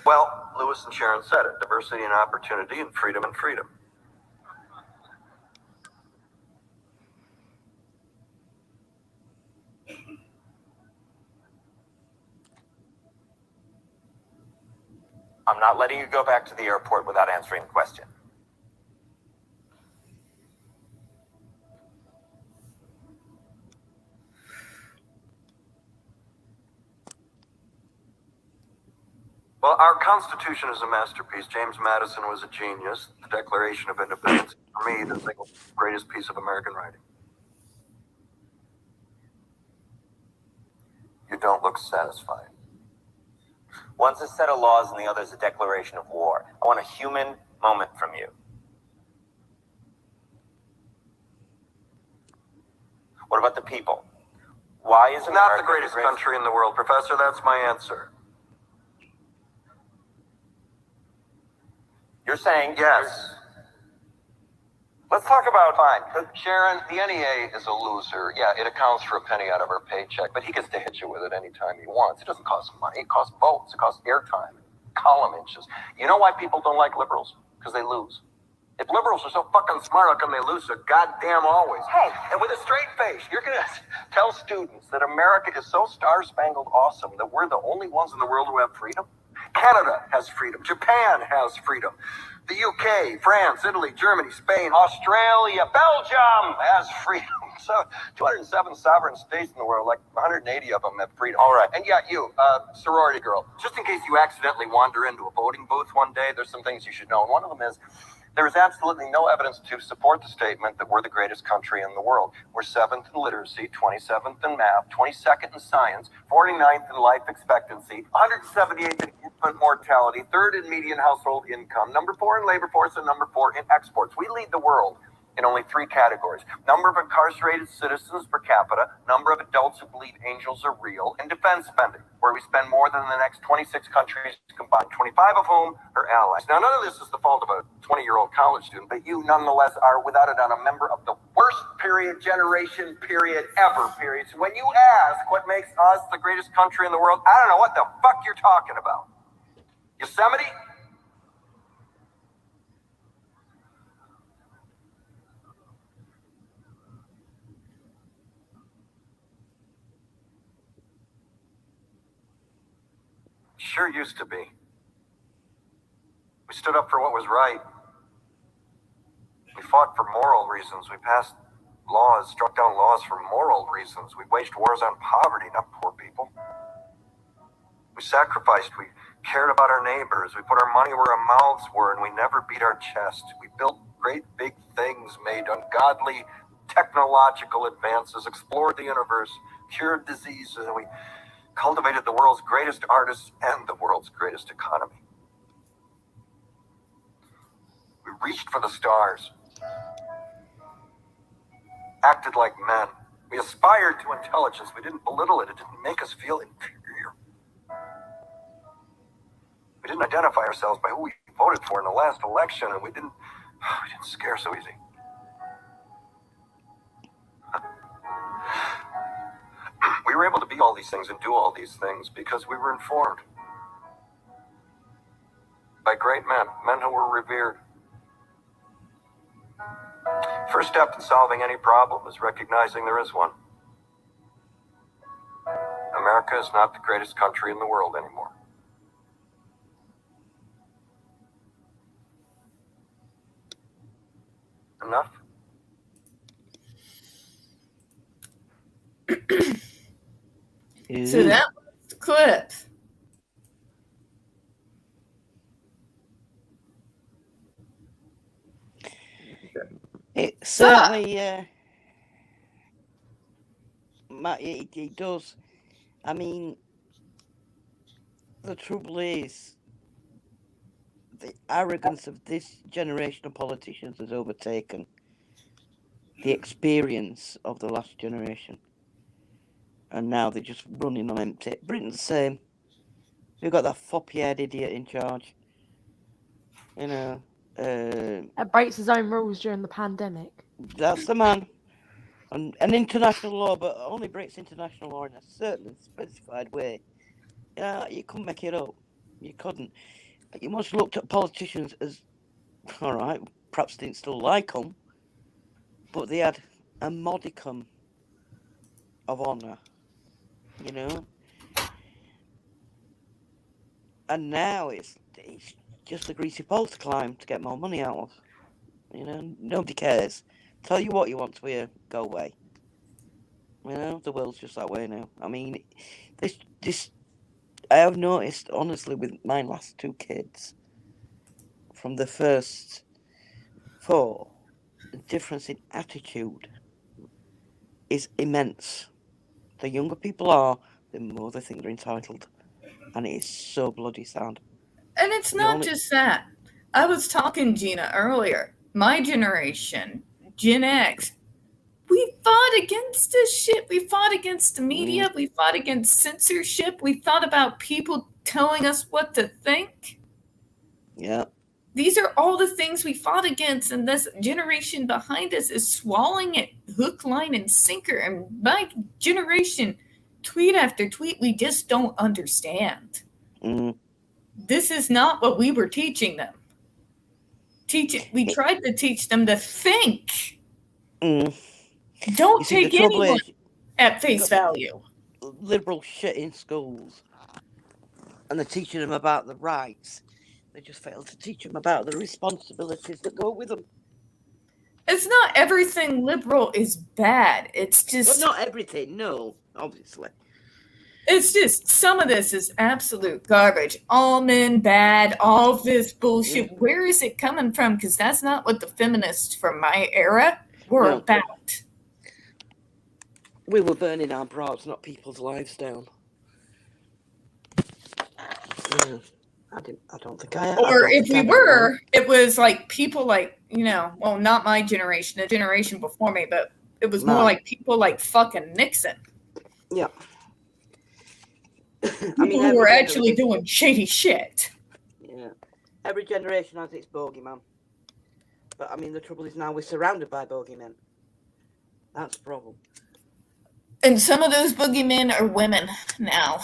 Well, Lewis and Sharon said it. Diversity and opportunity and freedom and freedom. I'm not letting you go back to the airport without answering the question. Well, our Constitution is a masterpiece. James Madison was a genius. The Declaration of Independence is, for me, the single greatest piece of American writing. You don't look satisfied. One's a set of laws and the other's a declaration of war. I want a human moment from you. What about the people? Why is It's not America the greatest country in the world, Professor. That's my answer. You're saying Yes. Let's talk about Fine. Sharon, the NEA is a loser. Yeah, it accounts for a penny out of her paycheck, but he gets to hit you with it anytime he wants. It doesn't cost money. It costs votes. It costs airtime, column inches. You know why people don't like liberals? Because they lose. If liberals are so fucking smart, how come they lose so goddamn always? Hey, and with a straight face, you're going to tell students that America is so star-spangled awesome that we're the only ones in the world who have freedom? Canada has freedom. Japan has freedom. The UK, France, Italy, Germany, Spain, Australia, Belgium has freedom. So 207 sovereign states in the world, like 180 of them have freedom. All right. And yeah, you, sorority girl, just in case you accidentally wander into a voting booth one day, there's some things you should know. And one of them is there is absolutely no evidence to support the statement that we're the greatest country in the world. We're 7th in literacy, 27th in math, 22nd in science, 49th in life expectancy, 178th in infant mortality, 3rd in median household income, number 4 in labor force, and number 4 in exports. We lead the world in only 3 categories: number of incarcerated citizens per capita, number of adults who believe angels are real, and defense spending, where we spend more than the next 26 countries combined, 25 of whom are allies. Now, none of this is the fault of a 20-year-old college student, but you nonetheless are, without a doubt, a member of the worst generation ever. So when you ask what makes us the greatest country in the world, I don't know what the fuck you're talking about. Yosemite? Sure used to be. We stood up for what was right. We fought for moral reasons. We passed laws, struck down laws for moral reasons. We waged wars on poverty, not poor people. We sacrificed. We cared about our neighbors. We put our money where our mouths were, and we never beat our chest. We built great big things, made ungodly technological advances, explored the universe, cured diseases, and we cultivated the world's greatest artists and the world's greatest economy. We reached for the stars, acted like men, We aspired to intelligence. We didn't belittle it. It didn't make us feel inferior. We didn't identify ourselves by who we voted for in the last election, and we didn't scare so easy. We were able to be all these things and do all these things because we were informed by great men who were revered. First step in solving any problem is recognizing there is one. America is not the greatest country in the world anymore. Enough? So that was the clip. It certainly, it does. I mean, the trouble is, the arrogance of this generation of politicians has overtaken the experience of the last generation. And now they're just running on empty. Britain's the same. We've got that floppy-haired idiot in charge. You know. That breaks his own rules during the pandemic. That's the man. And international law, but only breaks international law in a certain specified way. You couldn't make it up. You couldn't. You must have looked at politicians as, all right, perhaps didn't still like them, but they had a modicum of honour, you know. And now it's just a greasy pole to climb to get more money out of. You know, nobody cares. Tell you what you want to hear, go away. You know, the world's just that way now. I mean, this I have noticed, honestly, with my last two kids, from the first 4, the difference in attitude is immense. The younger people are, the more they think they're entitled. And it is so bloody sad. And it's not just that. I was talking, Gina, earlier. My generation, Gen X, we fought against this shit. We fought against the media. We fought against censorship. We thought about people telling us what to think. Yeah. These are all the things we fought against, and this generation behind us is swallowing it hook, line, and sinker. And my generation, tweet after tweet, we just don't understand. Mm. This is not what we were teaching them. We tried to teach them to think. Mm. Don't take anyone at face value. Liberal shit in schools. And they're teaching them about the rights. They just fail to teach them about the responsibilities that go with them. It's not everything liberal is bad. It's just... But not everything, no, obviously. It's just, some of this is absolute garbage. All men bad, all this bullshit. Where is it coming from? Because that's not what the feminists from my era were about. We were burning our bras, not people's lives down. Yeah, I don't think I... Or if we were, it was like people like, you know, well, not my generation, the generation before me, but it was more like people like fucking Nixon. Yeah. People who were actually doing shady shit. Yeah. Every generation has its bogeyman. But, I mean, the trouble is now we're surrounded by bogeymen. That's the problem. And some of those boogeymen are women now.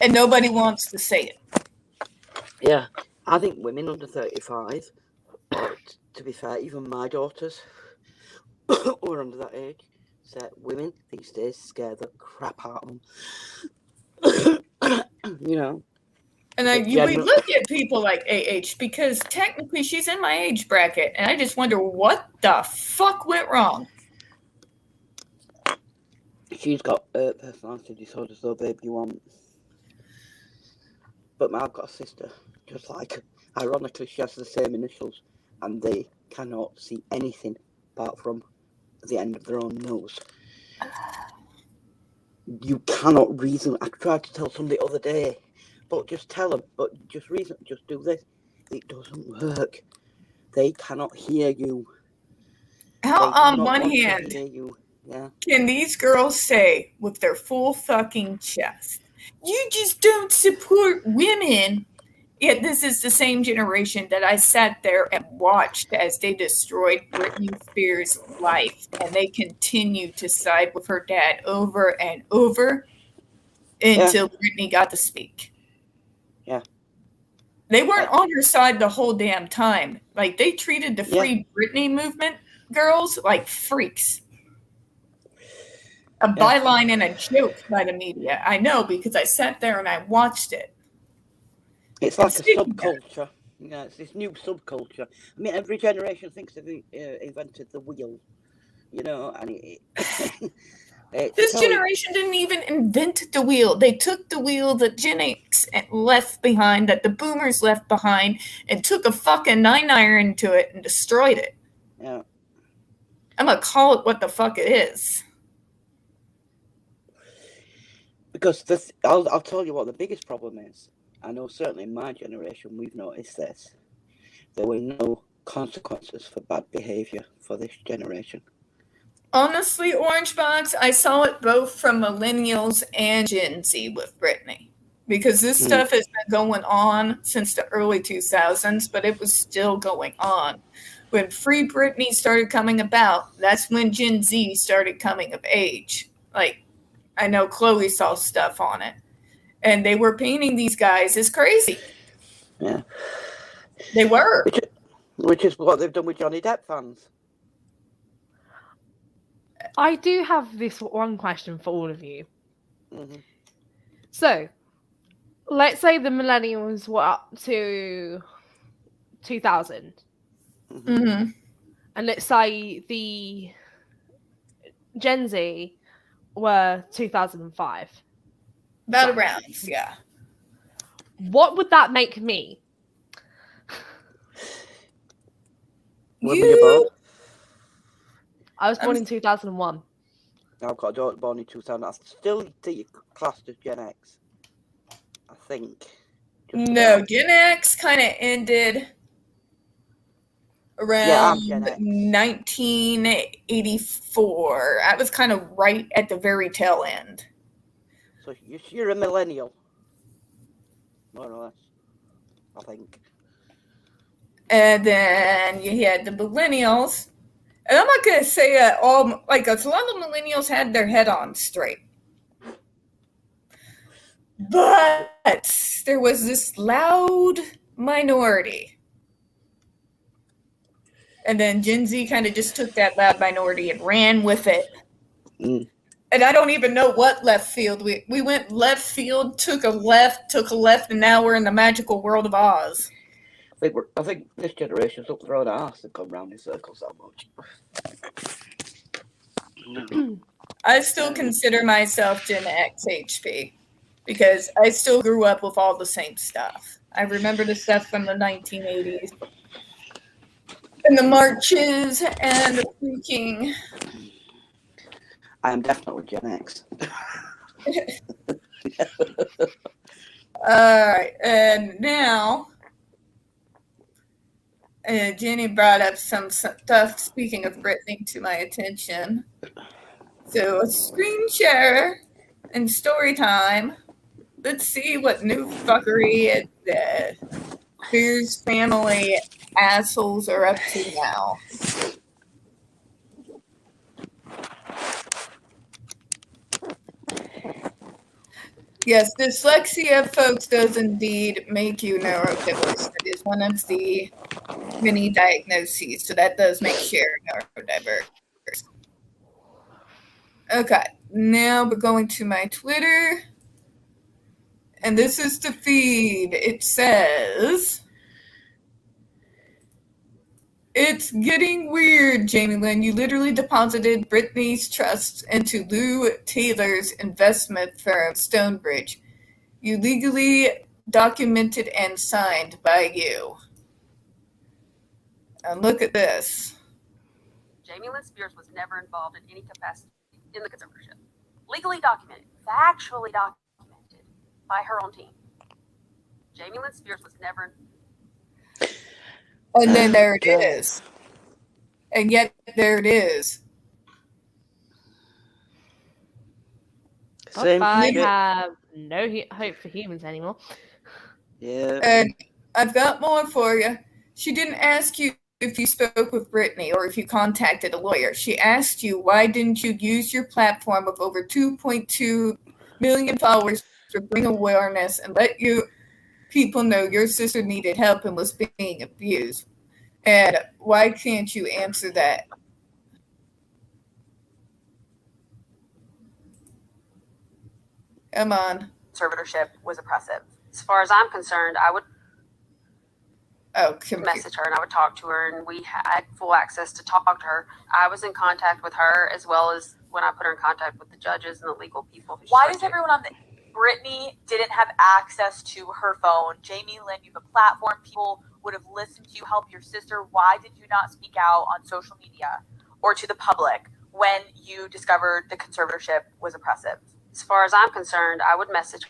And nobody wants to say it. Yeah. I think women under 35, to be fair, even my daughters who are under that age, said women these days scare the crap out of them. You know. And then we look at people like AH because technically she's in my age bracket, and I just wonder what the fuck went wrong. She's got personality disorders, though, babe, you want. But I've got a sister, just like, ironically, she has the same initials, and they cannot see anything apart from the end of their own nose. You cannot reason. I tried to tell somebody the other day, but just tell them, but just reason, just do this. It doesn't work. They cannot hear you. How, They do on not one want to hand, hear you. Yeah. can these girls say with their full fucking chest, you just don't support women? Yet this is the same generation that I sat there and watched as they destroyed Britney Spears' life, and they continued to side with her dad over and over until Britney got to speak. Yeah. They weren't on her side the whole damn time. Like, they treated the Yeah. Free Britney movement girls like freaks. A byline and a joke by the media. I know, because I sat there and I watched it. It's like a subculture. Yeah, it's this new subculture. I mean, every generation thinks they've invented the wheel, you know, and this generation didn't even invent the wheel. They took the wheel that Gen X left behind, that the boomers left behind, and took a fucking 9-iron to it and destroyed it. Yeah. I'm gonna call it what the fuck it is. Because I'll tell you what the biggest problem is. I know certainly in my generation we've noticed this. There were no consequences for bad behaviour for this generation. Honestly, Orange Box, I saw it both from millennials and Gen Z with Britney. Because this stuff has been going on since the early 2000s, but it was still going on. When Free Britney started coming about, that's when Gen Z started coming of age. Like, I know Chloe saw stuff on it. And they were painting these guys as crazy. Yeah. They were. Which is what they've done with Johnny Depp fans. I do have this one question for all of you. Mm-hmm. So, let's say the millennials were up to 2000. Mm-hmm. And let's say the Gen Z were 2005. Battlegrounds, yeah. What would that make me? When were you born? I was born in 2001. I've got a daughter born in 2000. I still classed as Gen X, I think. No, Gen X kind of ended around 1984. I was kind of right at the very tail end. So you're a millennial, more or less, I think. And then you had the millennials. And I'm not going to say that all, like, a lot of millennials had their head on straight. But there was this loud minority. And then Gen Z kind of just took that loud minority and ran with it. Mm. And I don't even know what left field. We went left field, took a left, and now we're in the magical world of Oz. I think this generation's up their own arse and come round in circles that much. I still consider myself Gen X HP because I still grew up with all the same stuff. I remember the stuff from the 1980s. And the marches and the freaking... I am definitely Gen X. Alright, and now... Jenny brought up some stuff, speaking of Britney, to my attention. So, a screen share and story time. Let's see what new fuckery the Spears family assholes are up to now. Yes, dyslexia, folks, does indeed make you neurodiverse. It is one of the many diagnoses, so that does make you neurodiverse. Okay, now we're going to my Twitter. And this is the feed. It says... It's getting weird, Jamie Lynn. You literally deposited Britney's trust into Lou Taylor's investment firm, Stonebridge. You legally documented and signed by you. And look at this. Jamie Lynn Spears was never involved in any capacity in the conservatorship. Legally documented, factually documented by her own team. Jamie Lynn Spears was never... And then there it is. And yet there it is. Same I shit. have no hope for humans anymore. Yeah. And I've got more for you. She didn't ask you if you spoke with Brittany or if you contacted a lawyer. She asked you why didn't you use your platform of over 2.2 million followers to bring awareness and let you people know your sister needed help and was being abused. And why can't you answer that? Come on. Conservatorship was oppressive. As far as I'm concerned, I would message her and I would talk to her, and we had full access to talk to her. I was in contact with her as well as when I put her in contact with the judges and the legal people. Why does everyone on the Brittany didn't have access to her phone? Jamie Lynn, you have a platform. People would have listened to you help your sister. Why did you not speak out on social media or to the public when you discovered the conservatorship was oppressive? As far as I'm concerned, I would message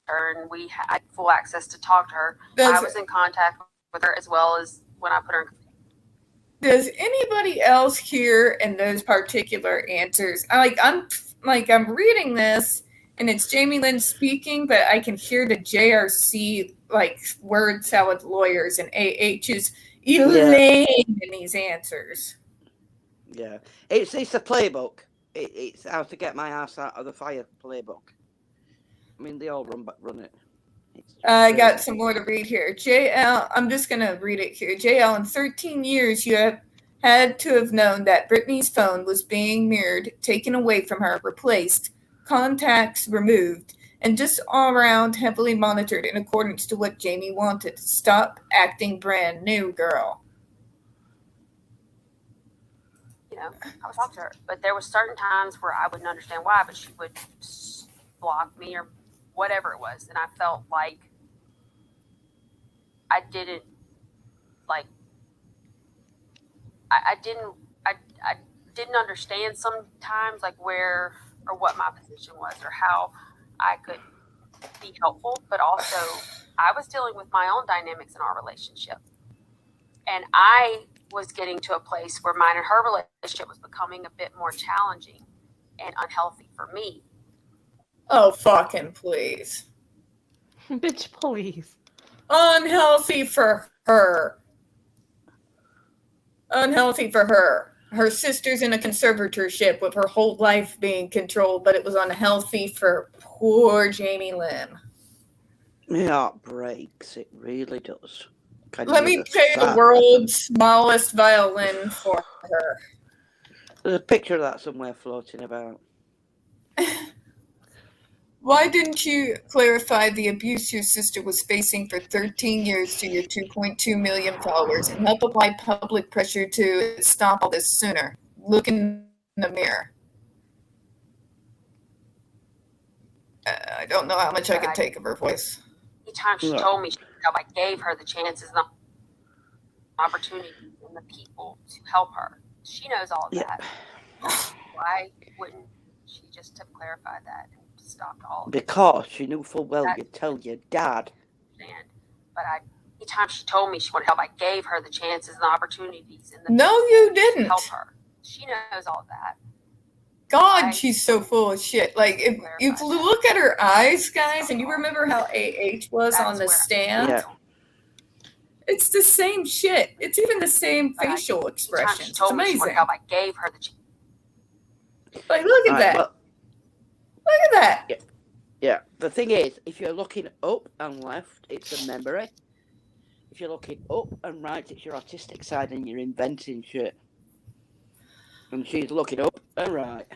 her and we had full access to talk to her. I was in contact with her as well as when I put her in. Does anybody else hear in those particular answers? I'm reading this and it's Jamie Lynn speaking, but I can hear the JRC word salad lawyers and AH's Elaine in these answers. Yeah, it's a playbook. It's how to get my ass out of the fire playbook. I mean, they all run it. I got some more to read here. JL, I'm just going to read it here. JL, in 13 years, you have had to have known that Brittany's phone was being mirrored, taken away from her, replaced, contacts removed, and just all around heavily monitored in accordance to what Jamie wanted. Stop acting brand new, girl. I was talking to her, but there was certain times where I wouldn't understand why, but she would block me or whatever it was, and I felt like I didn't understand sometimes where or what my position was or how I could be helpful, but also I was dealing with my own dynamics in our relationship, and I was getting to a place where mine and her relationship was becoming a bit more challenging and unhealthy for me. Oh, fucking please. Bitch, please. Unhealthy for her. Unhealthy for her. Her sister's in a conservatorship with her whole life being controlled, but it was unhealthy for poor Jamie Lynn. My heart breaks. It really does. Let me play the world's smallest violin for her. There's a picture of that somewhere floating about. Why didn't you clarify the abuse your sister was facing for 13 years to your 2.2 million followers and help apply public pressure to stop all this sooner? Look in the mirror. I don't know how much I can take of her voice. Each time she told me, I gave her the chances and the opportunities and the people to help her. She knows all of that. Why wouldn't she just have clarified that and stopped all of it? Because she knew full well you'd tell your dad. But each time she told me she wanted help, I gave her the chances and the opportunities and the No, you didn't. to help her. She knows all of that. God, she's so full of shit. If you look at her eyes, guys, and you remember how AH was on the stand? Yeah. It's the same shit. It's even the same facial expressions. It's amazing. Help, I gave her the chance. Look at that. Look at that. Yeah. The thing is, if you're looking up and left, it's a memory. If you're looking up and right, it's your autistic side and you're inventing shit. And she's looking up and right.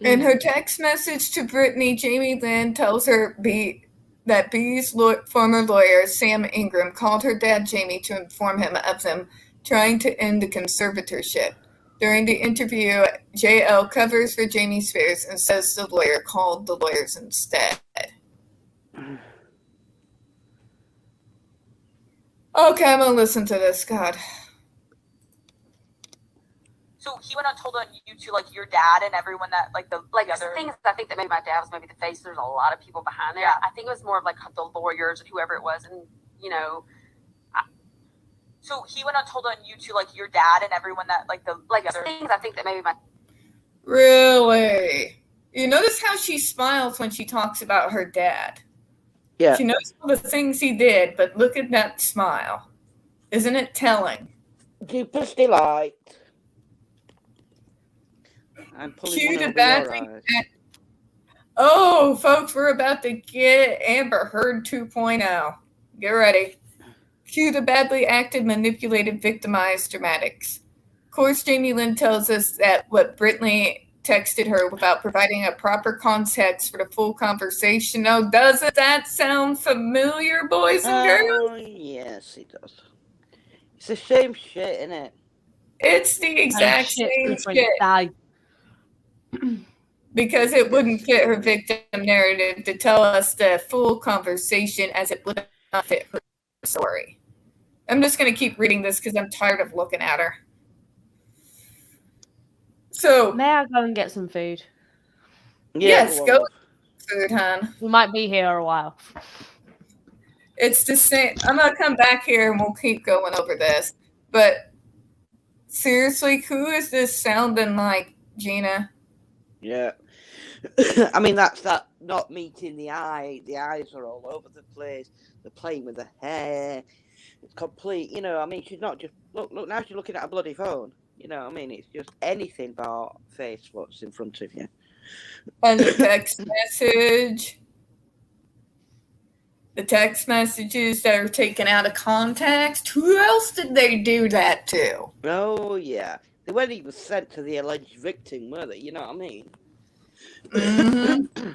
In her text message to Brittany, Jamie Lynn tells her that B's former lawyer, Sam Ingram, called her dad, Jamie, to inform him of them trying to end the conservatorship. During the interview, JL covers for Jamie's fears and says the lawyer called the lawyers instead. Okay, I'm going to listen to this. God. So he went on told on you to your dad and everyone that the other things I think that maybe my dad was maybe the face. There's a lot of people behind there. Yeah. I think it was more of the lawyers and whoever it was, and So he went on told on you to like your dad and everyone that like the Like other things I think that maybe my Really? You notice how she smiles when she talks about her dad. Yeah. She knows all the things he did, but look at that smile. Isn't it telling? Deepest delight. I'm pulling Cue one the over badly. your eyes. Oh, folks, we're about to get Amber Heard 2.0. Get ready. Cue the badly acted, manipulated, victimized dramatics. Of course, Jamie Lynn tells us that what Brittany texted her without providing a proper context for the full conversation. Oh, doesn't that sound familiar, boys and girls? Oh, yes, it does. It's the same shit, isn't it? It's the exact same different shit. day. Because it wouldn't fit her victim narrative to tell us the full conversation, as it would not fit her story. I'm just going to keep reading this because I'm tired of looking at her. So, May I go and get some food? yes, on, go love. food, hon. We might be here a while. It's the same. I'm going to come back here and we'll keep going over this. But seriously, who is this sounding like, Gina? Yeah. I mean, that's that not meeting the eye. The eyes are all over the place. They're playing with the hair. It's complete, you know, I mean, she's not just, look, now she's looking at a bloody phone. You know, I mean, it's just anything but face what's in front of you. And the text message. The text messages that are taken out of context. Who else did they do that to? Oh, yeah. They weren't even sent to the alleged victim, were they? You know what I mean? Mm-hmm.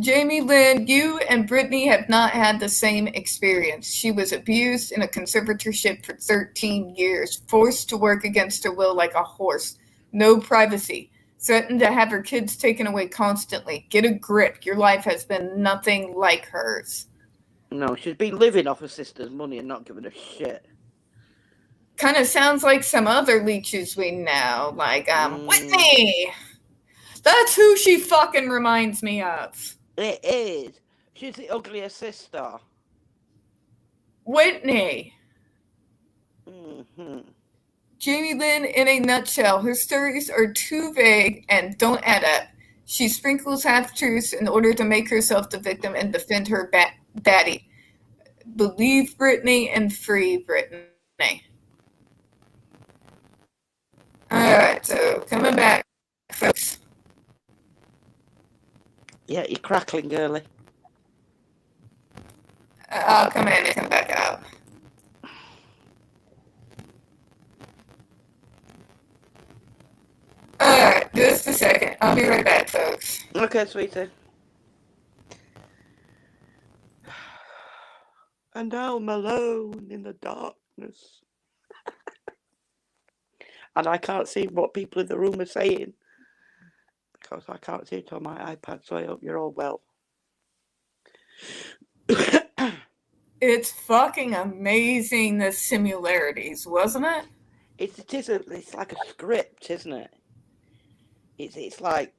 Jamie Lynn, you and Brittany have not had the same experience. She was abused in a conservatorship for 13 years, forced to work against her will like a horse. No privacy. Threatened to have her kids taken away constantly. Get a grip. Your life has been nothing like hers. No, she's been living off her sister's money and not giving a shit. Kind of sounds like some other leeches we know, like Whitney. That's who she fucking reminds me of. It is. She's the ugliest sister. Whitney. Mm-hmm. Jamie Lynn, in a nutshell, her stories are too vague and don't add up. She sprinkles half-truths in order to make herself the victim and defend her daddy. Believe Brittany and free Brittany. Alright, so coming back, folks. Yeah, you're crackling, girly. I'll come in and come back out. Alright, just a second. I'll be right back, folks. Okay, sweetie. And now I'm alone in the darkness. And I can't see what people in the room are saying. Because I can't see it on my iPad, so I hope you're all well. It's fucking amazing, the similarities, wasn't it? It's like a script, isn't it? It's like,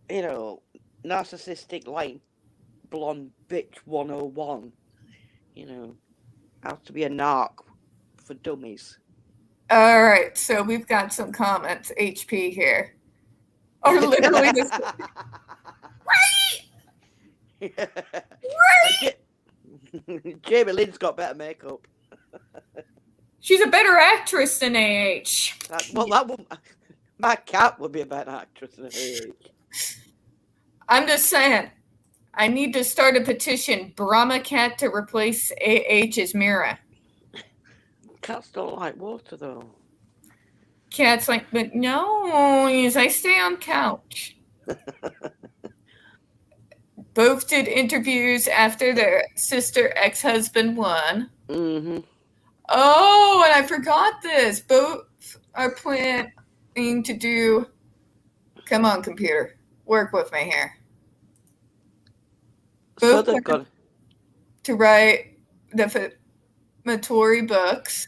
you know, narcissistic, like, blonde bitch 101. You know, how to be a narc for dummies. All right, so we've got some comments, HP here. Or literally this. Right! Jamie Lynn's got better makeup. She's a better actress than AH. My cat would be a better actress than AH. I'm just saying, I need to start a petition, Brahma Cat to replace AH's Mira. Cats don't like water, though. Cat's like, but no, I stay on couch. Both did interviews after their sister ex-husband won. Mm-hmm. Oh, and I forgot this. Both are planning to do. Come on, computer, work with me here. Both So they've got to write defamatory books.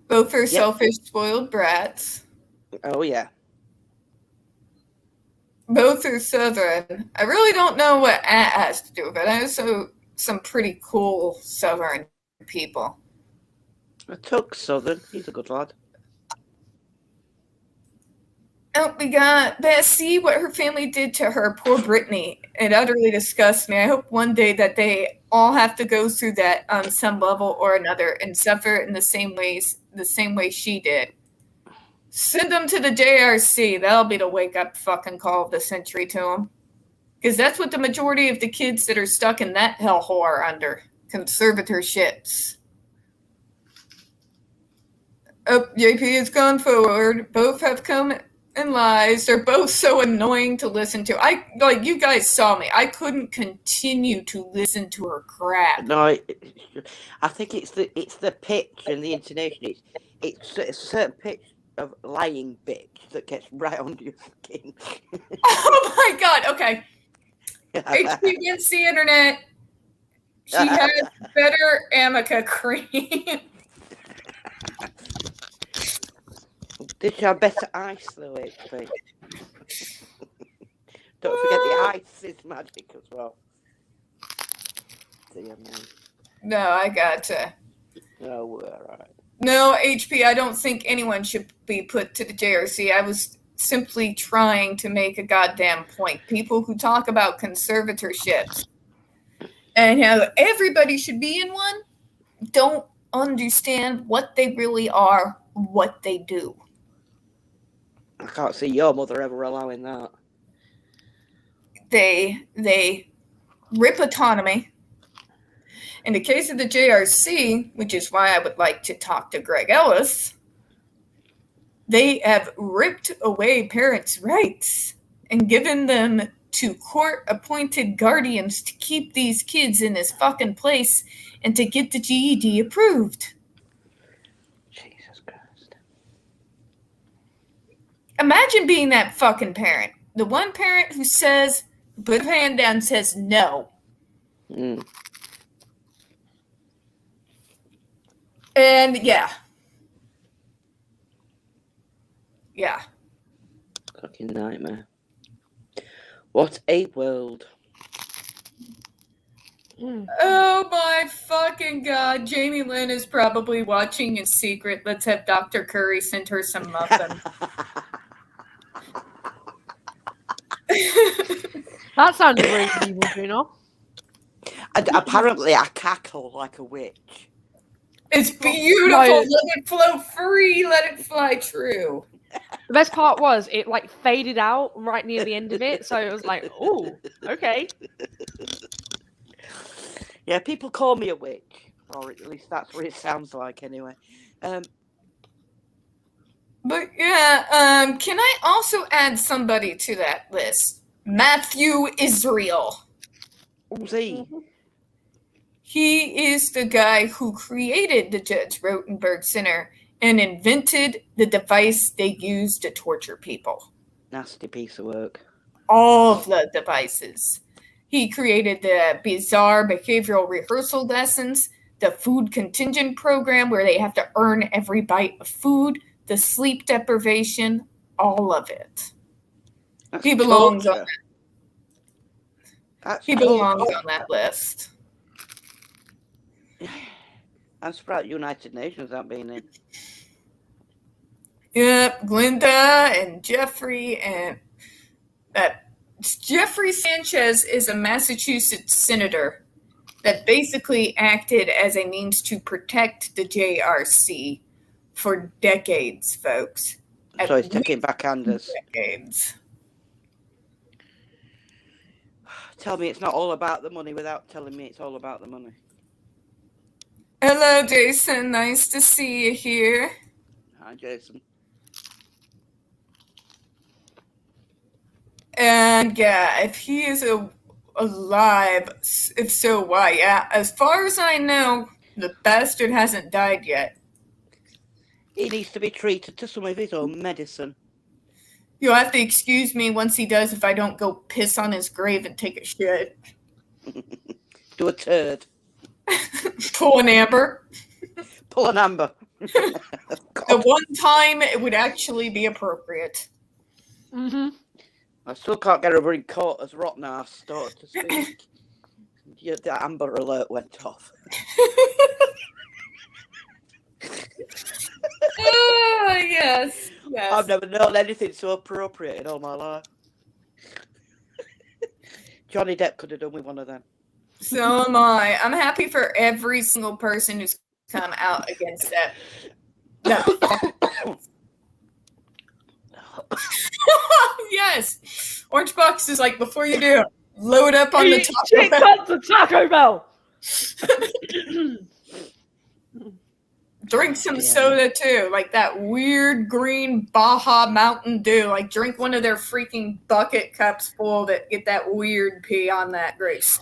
Both are selfish, spoiled brats. Oh, yeah. Both are Southern. I really don't know what At has to do with it. I know some pretty cool Southern people. Tuck's Southern. He's a good lad. Oh, we got see what her family did to her. Poor Brittany. It utterly disgusts me. I hope one day that they all have to go through that on some level or another and suffer in the same way she did. Send them to the JRC. That'll be the wake-up fucking call of the century to them. Because that's what the majority of the kids that are stuck in that hellhole are under. Conservatorships. Oh, JP has gone forward. Both have come and lies. They're both so annoying to listen to. You guys saw me. I couldn't continue to listen to her crap. No, I think it's the pitch and the intonation. It's a certain pitch of lying bitch that gets right under your skin. Oh my god, okay. HP gets the internet. She has better Amica cream. Did you have better ice though, HP? Don't forget the ice is magic as well. Dear me. No, I gotcha. No, we're alright. No, HP, I don't think anyone should be put to the JRC. I was simply trying to make a goddamn point. People who talk about conservatorships and how everybody should be in one don't understand what they really are, what they do. I can't see your mother ever allowing that. They rip autonomy. In the case of the JRC, which is why I would like to talk to Greg Ellis, they have ripped away parents' rights and given them to court-appointed guardians to keep these kids in this fucking place and to get the GED approved. Jesus Christ. Imagine being that fucking parent. The one parent who says, put her hand down and says no. Mm. And yeah. Fucking nightmare. What a world. Oh my fucking god. Jamie Lynn is probably watching in secret. Let's have Dr. Curry send her some muffin. That sounded really evil, Juno. And apparently I cackle like a witch. It's beautiful. No. Let it flow free. Let it fly true. The best part was it like faded out right near the end of it, so it was like, oh, okay. Yeah, people call me a witch, or at least that's what it sounds like anyway. But yeah, can I also add somebody to that list? Matthew Israel. Who's he? He is the guy who created the Judge Rotenberg Center and invented the device they use to torture people. Nasty piece of work. All of the devices. He created the bizarre behavioral rehearsal lessons, the food contingent program where they have to earn every bite of food, the sleep deprivation, all of it. That's He belongs on torture. that. That's He belongs torture. on that list. I'm surprised United Nations aren't being in. Yep, Glenda and Jeffrey and Jeffrey Sanchez is a Massachusetts senator that basically acted as a means to protect the JRC for decades, folks. So he's taking backhanders. Decades. Tell me it's not all about the money without telling me it's all about the money. Hello, Jason. Nice to see you here. Hi, Jason. And yeah, if he is alive, if so, why? Yeah, as far as I know, the bastard hasn't died yet. He needs to be treated to some of his own medicine. You'll have to excuse me once he does if I don't go piss on his grave and take a shit. Do a turd. Pull an amber. Pull an amber. The one time it would actually be appropriate. Mm-hmm. I still can't get over in court as Rotnar started to speak. Yeah, the Amber Alert went off. Oh, yes. Yes. I've never known anything so appropriate in all my life. Johnny Depp could have done with one of them. So am I. I'm happy for every single person who's come out against that. No. Yes. Orange Box is like, before you do, load up on the Shit comes to Taco Bell. Drink some soda too, like that weird green Baja Mountain Dew. Like, drink one of their freaking bucket cups full that get that weird pee on that grace.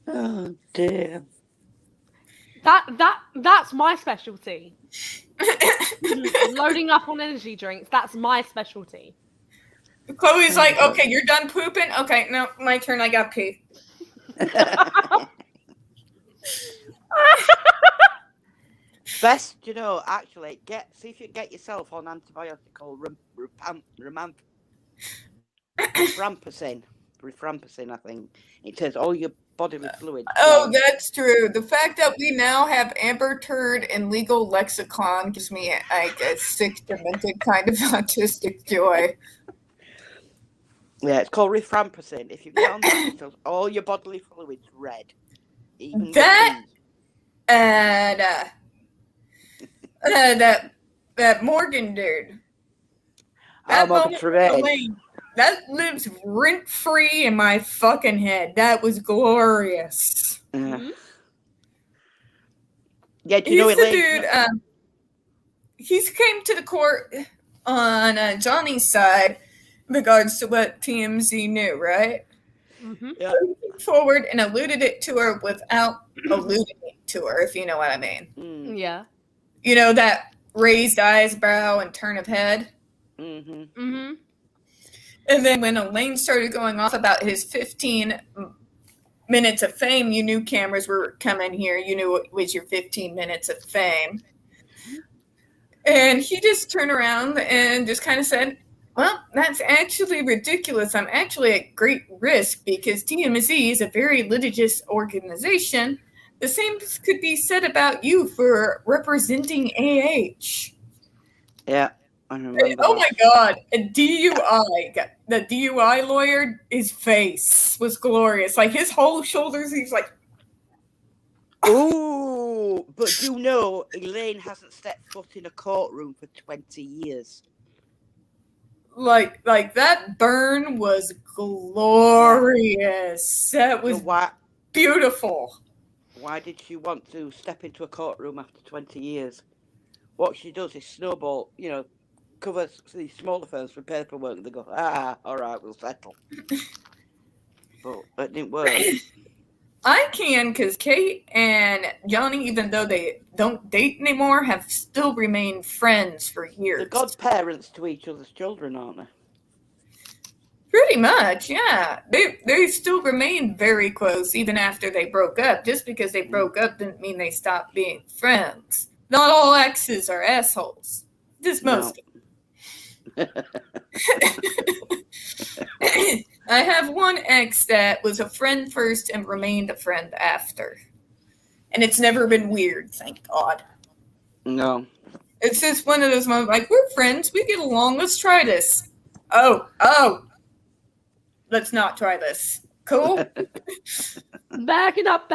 Oh dear. That's my specialty. Loading up on energy drinks. That's my specialty. Chloe's like, okay, you're done pooping? Okay, no, my turn. I got pee. Best, actually, see if you can get yourself on antibiotic called rifampicin, I think. It says all your bodily fluids. Oh, that's true. The fact that we now have Amber Turd and legal lexicon gives me like a sick, demented kind of autistic joy. Yeah, it's called rifampicin. If you get on that, it says all your bodily fluids red. Even That and that Morgan dude. Morgan Trevane. That lives rent-free in my fucking head. That was glorious. Yeah, do He's you know the Elaine? dude. He's came to the court on Johnny's side in regards to what TMZ knew, right? Mm-hmm. Yeah. Forward and alluded it to her without alluding it to her, if you know what I mean. Yeah. You know, that raised eyebrow and turn of head. Mm-hmm. Mm-hmm. And then when Elaine started going off about his 15 minutes of fame, you knew cameras were coming here. You knew it was your 15 minutes of fame. And he just turned around and just kind of said, well, that's actually ridiculous. I'm actually at great risk because TMZ is a very litigious organization. The same could be said about you for representing AH. Yeah, I remember. Oh my God, a DUI. The DUI lawyer, his face was glorious. Like his whole shoulders, he's like, ooh, but Elaine hasn't stepped foot in a courtroom for 20 years. Like that burn was glorious. That was beautiful. Why did she want to step into a courtroom after 20 years? What she does is snowball, covers these smaller firms for paperwork, and they go, all right, we'll settle. But it didn't work. I can, because Kate and Johnny, even though they don't date anymore, have still remained friends for years. They're godparents to each other's children, aren't they? Pretty much, yeah. They still remain very close even after they broke up. Just because they broke up didn't mean they stopped being friends. Not all exes are assholes. Just most of them. I have one ex that was a friend first and remained a friend after. And it's never been weird, thank God. No. It's just one of those moments like, we're friends, we get along, let's try this. Oh. Let's not try this. Cool? Backing up.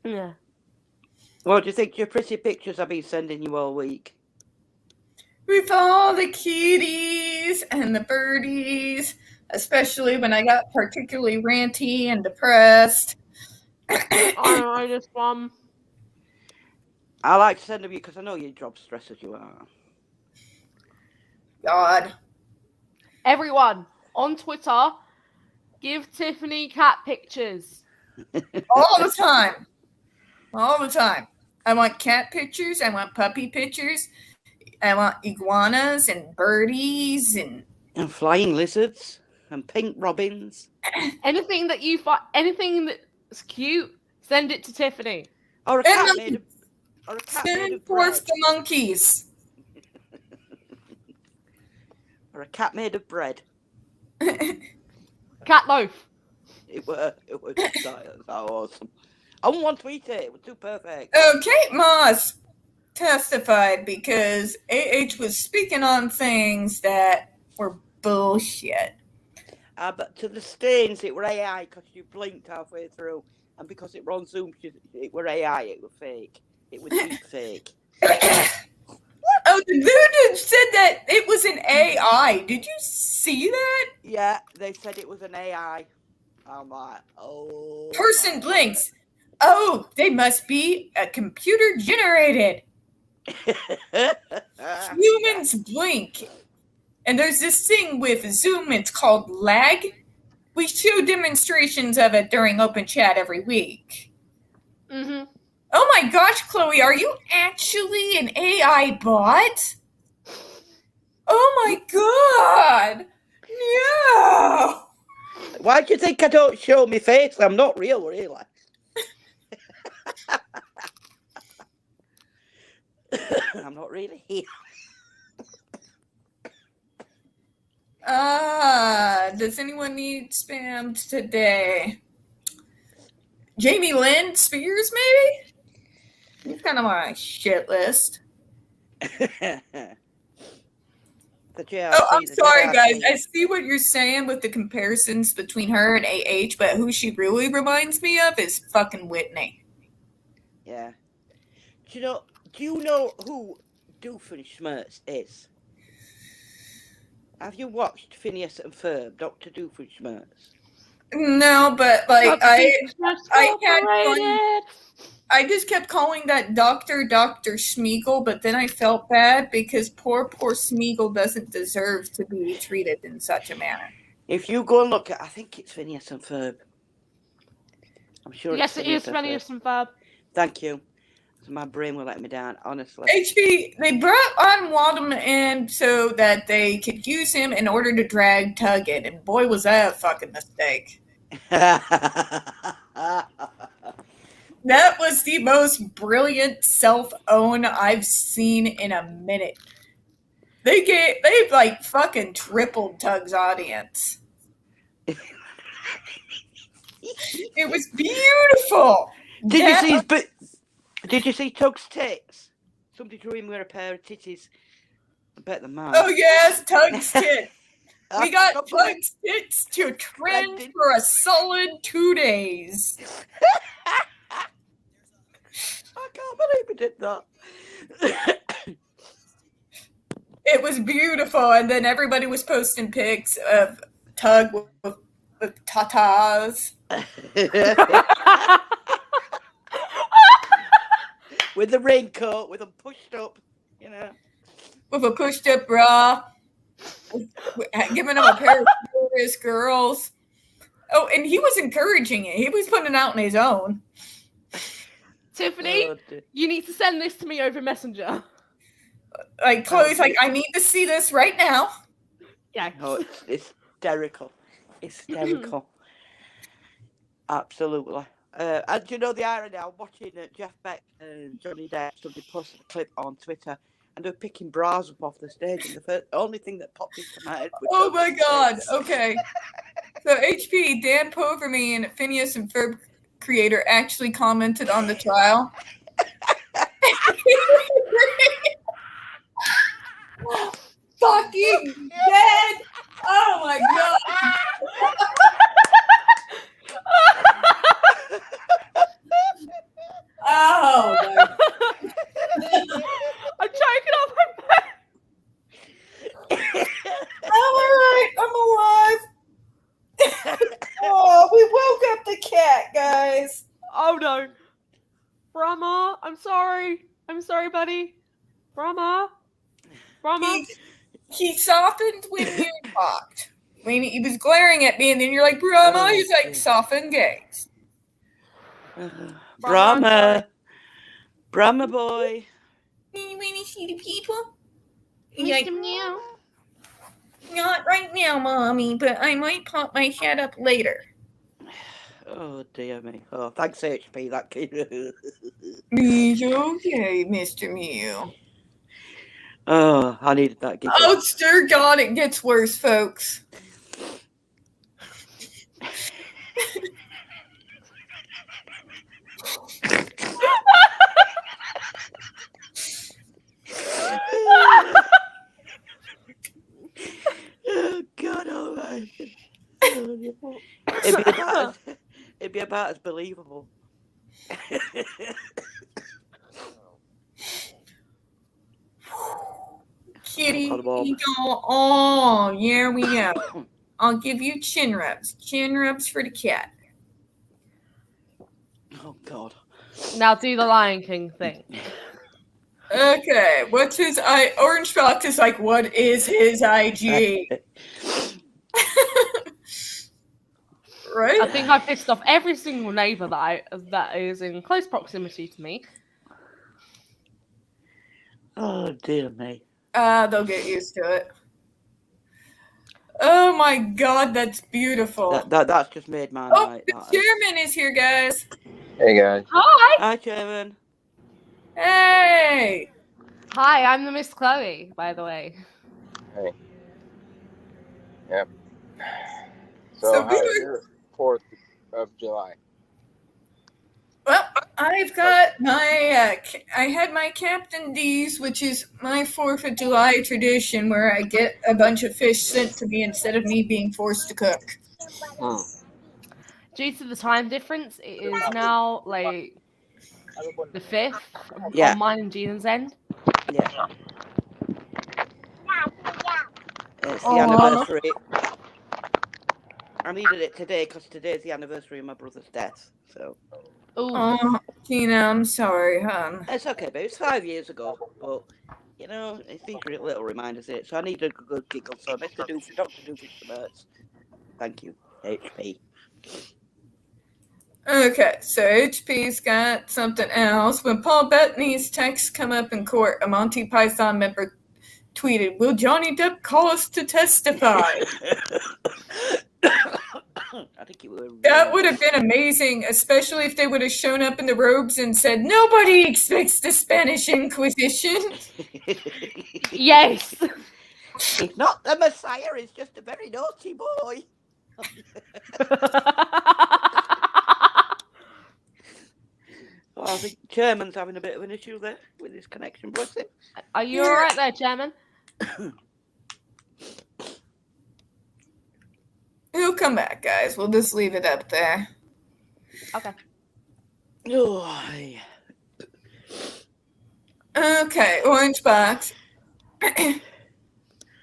Yeah. What do you think your pretty pictures I've been sending you all week? With all the kitties and the birdies, especially when I got particularly ranty and depressed. I just I like to send them you because I know your job stress as you are. God. Everyone on Twitter, give Tiffany cat pictures. All the time. All the time. I want cat pictures. I want puppy pictures. I want iguanas and birdies and flying lizards and pink robins. Anything that It's cute. Send it to Tiffany. Or a And cat made of, or a cat made send of forth bread. the monkeys. Or a cat made of bread. Cat loaf. It was so awesome. I wouldn't want to eat it. It was too perfect. Kate Moss testified because AH was speaking on things that were bullshit. But to the stains, it were AI because you blinked halfway through, and because it were on Zoom, it were AI. It was fake. It was deep fake. Oh, the dude said that it was an AI. Did you see that? Yeah, they said it was an AI. I'm like, oh. Person blinks. Oh, they must be a computer generated. Humans blink. And there's this thing with Zoom, it's called lag. We show demonstrations of it during Open Chat every week. Mm-hmm. Oh my gosh, Chloe, are you actually an AI bot? Oh my god! No! Why do you think I don't show my face? I'm not real, really. I'm not really here. Does anyone need spammed today? Jamie Lynn Spears, maybe? He's kind of on my shit list. I'm sorry, guys. I see what you're saying with the comparisons between her and AH, but who she really reminds me of is fucking Whitney. Yeah. Do you know who Doofenshmirtz is? Have you watched Phineas and Ferb, Dr. Doofenshmirtz? No, but like I just kept calling that Dr. Smeagol, but then I felt bad because poor Smeagol doesn't deserve to be treated in such a manner. If you go and look at, I think it's Phineas and Ferb. I'm sure. Yes, it is Phineas and Ferb. Thank you. My brain will let me down, honestly. HP, they brought on Waldman in so that they could use him in order to drag Tug in, and boy, was that a fucking mistake. That was the most brilliant self-own I've seen in a minute. They like fucking tripled Tug's audience. It was beautiful. Did you see Tug's tits? Somebody drew him with a pair of titties. I bet the man. Oh yes, Tug's tits. We got Tug's tits to trend for a solid 2 days. I can't believe we did that. It was beautiful, and then everybody was posting pics of Tug with tatas. With the raincoat, with them pushed up, you know. With a pushed up bra. Giving him a pair of serious girls. Oh, and he was encouraging it. He was putting it out on his own. Tiffany, you need to send this to me over Messenger. Like, Chloe's like, I need to see this right now. Yeah. Oh, it's hysterical. Hysterical. Absolutely. And you know the irony? I'm watching Jeff Beck and Johnny Depp. Somebody posted a clip on Twitter, and they were picking bras up off the stage, and the only thing that popped into my head was... Oh my god, okay. So HP, Dan Poverman, Phineas and Ferb creator, actually commented on the trial. Fucking dead! Oh my god! Oh my god. I'm choking off my back. I'm alright, I'm alive. Oh, we woke up the cat, guys. Oh no. Brahma, I'm sorry. I'm sorry, buddy. Brahma. He softened when you talked. When he was glaring at me, and then you're like, Brahma, he's like, soften gaze. Brahma boy. You want to see the people? Like, not right now, mommy, but I might pop my head up later. Oh dear me. Oh, thanks HP. That kid. He's okay, Mr. Mew. Oh, I needed that giggle. Oh, dear God, it gets worse, folks. Oh God almighty. It'd be about as believable. Kitty, Hold on. you go. Oh, here we go. I'll give you chin rubs. Chin rubs for the cat. Oh God. Now do the Lion King thing. Okay, what's his Orange Fox is like, what is his IG? Right? I think I pissed off every single neighbour that is in close proximity to me. Oh dear me. They'll get used to it. Oh my God, that's beautiful. That's just made my Oh, night. the that is. chairman is here, guys. Hey guys. Hi! Hi, Chairman. Hey! Hi, I'm the Miss Chloe, by the way. Hey. Yep. So So how we was were- your 4th of July? Well, I've got my, I had my Captain D's, which is my 4th of July tradition where I get a bunch of fish sent to me instead of me being forced to cook. Due to the time difference, it is now like the 5th Yeah. on mine and Gina's end. Yeah. It's the Aw. anniversary. I needed it today because today's the anniversary of my brother's death. So Ooh. Oh, Tina, I'm sorry, hon. it's okay, babe. It's 5 years ago, but you know, it's these little reminders. So I need a good giggle. So Mr. Doofus, Dr. Doofus, thank you, HP. Okay, so HP's got something else. When Paul Bettany's texts come up in court, a Monty Python member tweeted, "Will Johnny Depp call us to testify?" I think it would. That would have been amazing, especially if they would have shown up in the robes and said, "Nobody expects the Spanish Inquisition." Yes! He's not the Messiah. He's just a very naughty boy. Well, I think Chairman's having a bit of an issue there with his connection, bless him. Are you alright there, Chairman? He'll come back, guys. We'll just leave it up there. Okay. Oh, Okay, Orange Box. I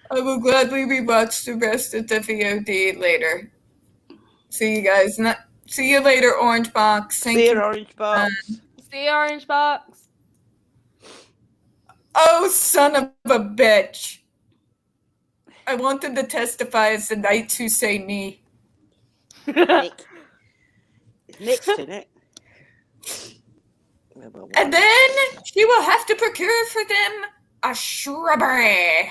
will gladly rewatch the rest of the VOD later. See you guys. See you later, Orange Box. Thank see you, you. Orange Box. See you, Orange Box. Oh, son of a bitch. I wanted to testify as the knights who say me. Nick. It's Nick's in it. And then she will have to procure for them a shrubbery.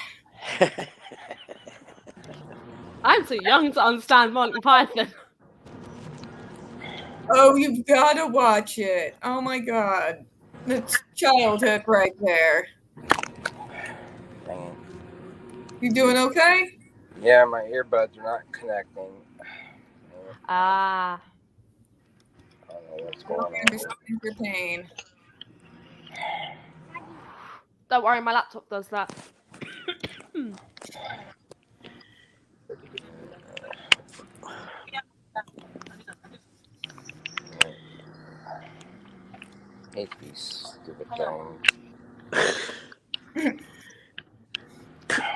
I'm too young to understand Monty Python. Oh, you've got to watch it. Oh my God. That's childhood right there. Dang it. You doing okay? Yeah, my earbuds are not connecting. Ah. I don't know what's going I on. understand your pain. Don't worry, my laptop does that. Hate these stupid things.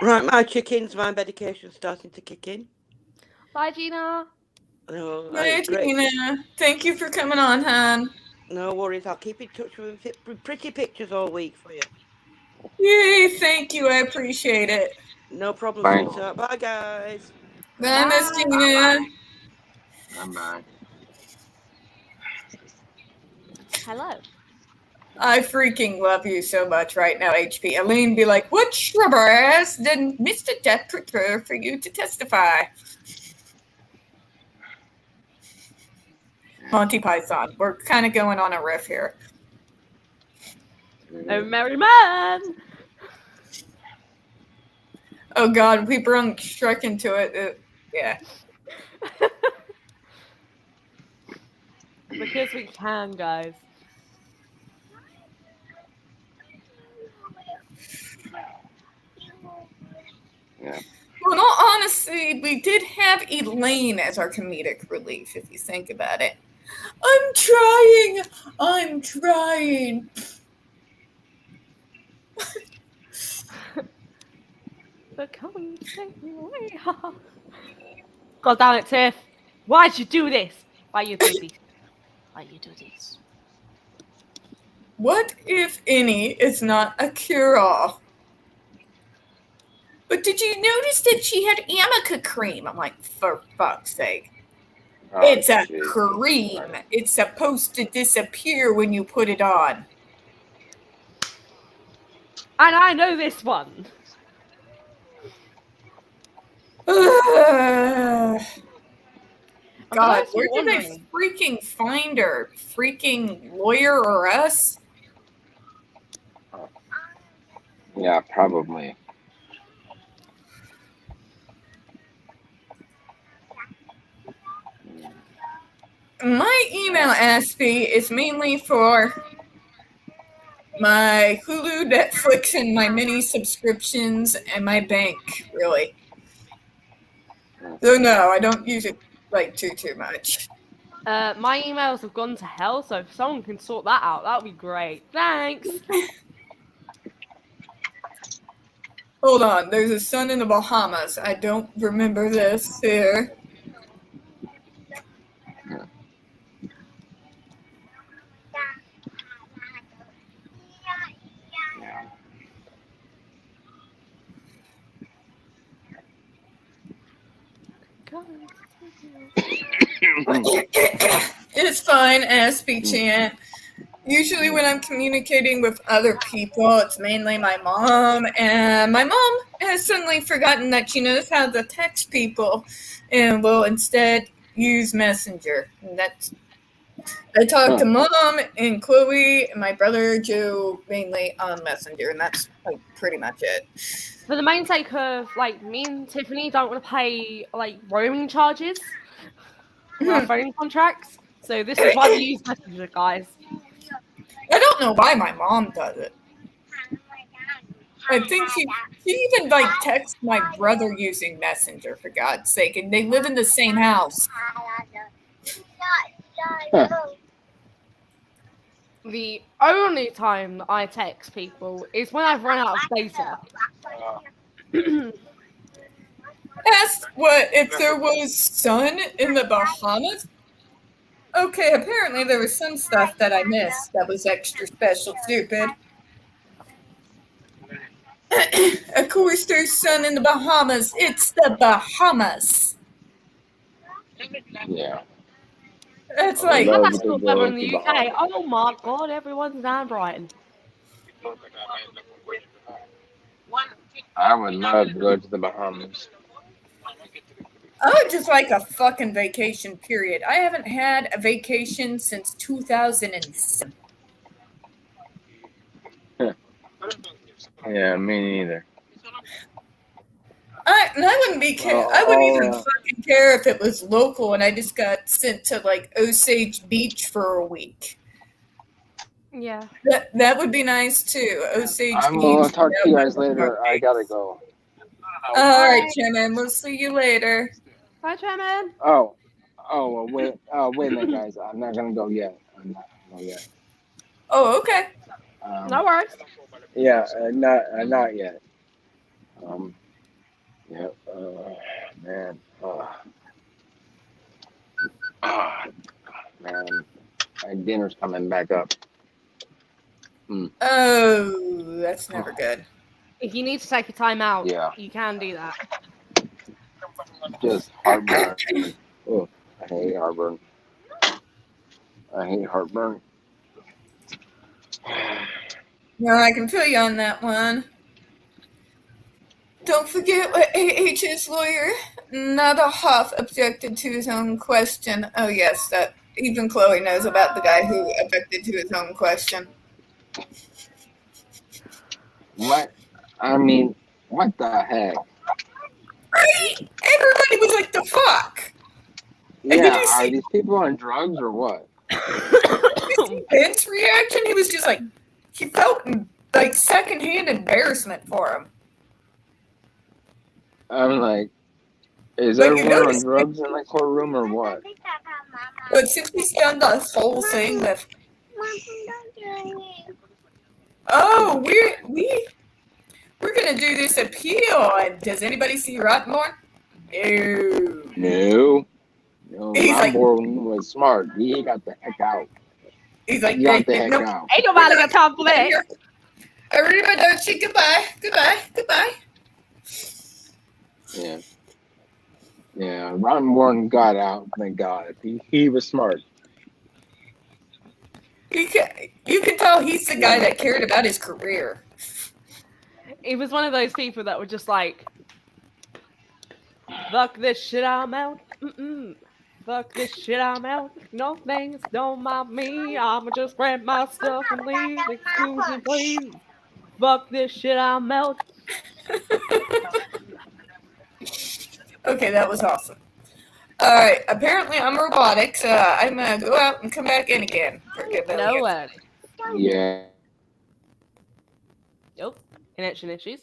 Right, my medication's starting to kick in. Bye, Gina. Oh, Hey, great. Tina. Thank you for coming on, hon. No worries, I'll keep in touch with pretty pictures all week for you. Yay, thank you. I appreciate it. No problem, Bye. sweetheart. Bye, guys. Bye, Miss Tina. I'm back. Hello. I freaking love you so much right now, HP. Aline be like, what shrubberies did Mr. Depp prepare for you to testify? Monty Python. We're kind of going on a riff here. Oh, merry man! Oh God, we brung Shrek into it. Yeah. Because we can, guys. Yeah. Well, in all honesty, we did have Elaine as our comedic relief, if you think about it. I'm trying. But come on, take me away. God damn it, Tiff. Why'd you do this? Why you do this? Why you do this? What, if any, is not a cure-all? But did you notice that she had Amica cream? I'm like, for fuck's sake. Oh, It's a Jesus cream. Christ. It's supposed to disappear when you put it on. And I know this one. God, I'm where did I wondering. freaking find her? Freaking lawyer or us? Yeah, probably. My email, Aspie, is mainly for my Hulu, Netflix, and my mini subscriptions, and my bank, really. So no, I don't use it like too much. My emails have gone to hell, so if someone can sort that out, that would be great. Thanks. Hold on, there's a sun in the Bahamas. I don't remember this here. It's fine, Aspie Chant. Usually when I'm communicating with other people, it's mainly my mom, and my mom has suddenly forgotten that she knows how to text people and will instead use Messenger. And I talk to Mom and Chloe and my brother Joe mainly on Messenger, and that's like pretty much it. For the main sake of, like, me and Tiffany don't want to pay, like, roaming charges for our phone contracts, so this is why we use Messenger, guys. I don't know why my mom does it. I think she even like texts my brother using Messenger, for God's sake, and they live in the same house. The only time that I text people is when I've run out of data. Asked what if there was sun in the Bahamas? Okay, apparently there was some stuff that I missed that was extra special stupid. Of course there's sun in the Bahamas. It's the Bahamas. Yeah. It's like Well, that's still better in the UK. Oh my god, everyone's handwriting. I would love to go to the Bahamas. I would just like a fucking vacation, period. I haven't had a vacation since 2007. Yeah, me neither. I wouldn't be I wouldn't even fucking care if it was local and I just got sent to like Osage Beach for a week. Yeah. That would be nice too. Osage I'm Beach. gonna talk to you guys later. I gotta go. All right, Chairman. We'll see you later. Bye, Chairman. Oh, well, wait a minute, guys. I'm not gonna go yet. I'm not gonna go yet. Oh, okay. No worries. Yeah, not yet. Yeah. Man. Man. My dinner's coming back up. Oh, that's never good. If you need to take a time out, Yeah. you can do that. Just heartburn. Oh, I hate heartburn. I hate heartburn. No, I can feel you on that one. Don't forget what AH's lawyer, Nada Hoff, objected to his own question. Oh, yes, that Even Chloe knows about the guy who objected to his own question. What? I mean, what the heck? Right? Everybody was like, the fuck? And did Yeah, you are see these people on drugs or what? Ben's reaction? He was just like, he felt like secondhand embarrassment for him. I'm like, is Like, you everyone on notice- drugs in the courtroom or what? But since he's done this whole thing with, oh, we're gonna do this appeal. And does anybody see Rottenmore? No. No, He's my like- boy was smart. He got the heck out. He's like, He got the "Hey, heck nope. out. Ain't nobody got time for that. Everybody, don't say goodbye, goodbye. Yeah. Yeah, Ron Warren got out, thank God. He was smart. You can tell he's the guy that cared about his career. He was one of those people that were just like, fuck this shit, I'm out. Fuck this shit, I'm out. No thanks, don't mind me. I'ma just grab my stuff and leave. Excuse me, please. Fuck this shit, I'm out. Okay, that was awesome. All right, apparently I'm robotic, so I'm gonna go out and come back in again. No way. Yeah. Nope. Connection issues.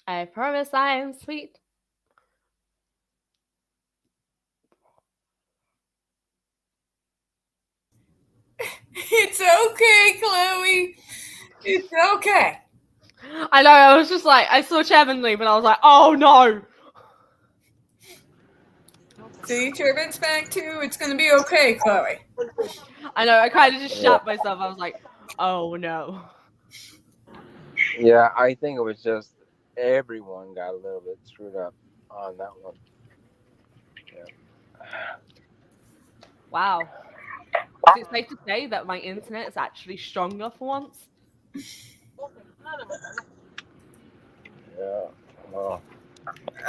I promise I am sweet. It's okay, Chloe. It's okay. I know, I was just like, I saw Chevin leave and I was like, oh no. See, Turbin's back too. It's gonna be okay, Chloe. I know, I kind of just shot myself. I was like, oh no. Yeah, I think it was just everyone got a little bit screwed up on that one. Yeah. Wow. Is it safe to say that my internet is actually stronger for once? Yeah. Well,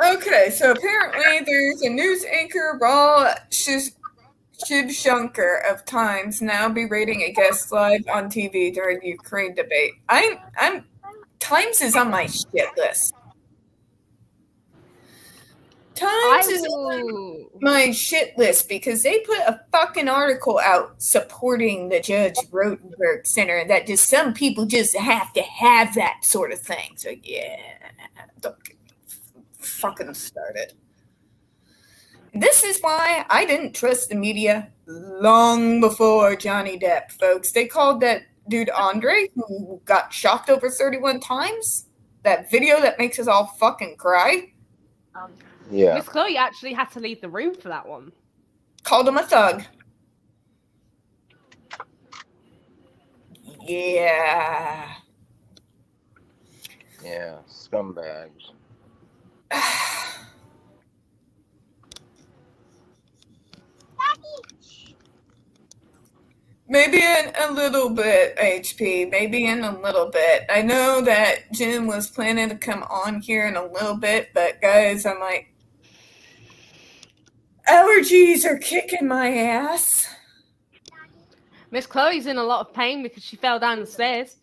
Okay, so apparently there's a news anchor, Raw Shivshankar of Times, now berating a guest live on TV during the Ukraine debate. I'm Times is on my shit list. Times is on my shit list because they put a fucking article out supporting the Judge Rotenberg Center that just some people just have to have that sort of thing. So yeah, don't get me fucking started. This is why I didn't trust the media long before Johnny Depp, folks. They called that dude Andre, who got shocked over 31 times, that video that makes us all fucking cry. yeah. Miss Chloe actually had to leave the room for that one. Called him a thug. Yeah. Yeah. Scumbags. Maybe in a little bit, HP. Maybe in a little bit. I know that Jim was planning to come on here in a little bit, but guys, I'm like, allergies are kicking my ass. Miss Chloe's in a lot of pain because she fell down the stairs.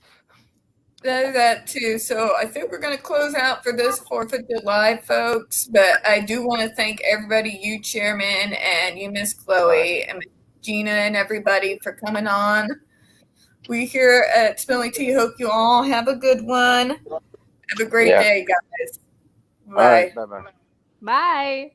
That too. So I think we're going to close out for this 4th of July, folks. But I do want to thank everybody, you, Chairman, and you, Miss Chloe, and Gina, and everybody for coming on. We here at Spilling Tea hope you all have a good one. Have a great day, guys. Bye. All right. Bye-bye. Bye.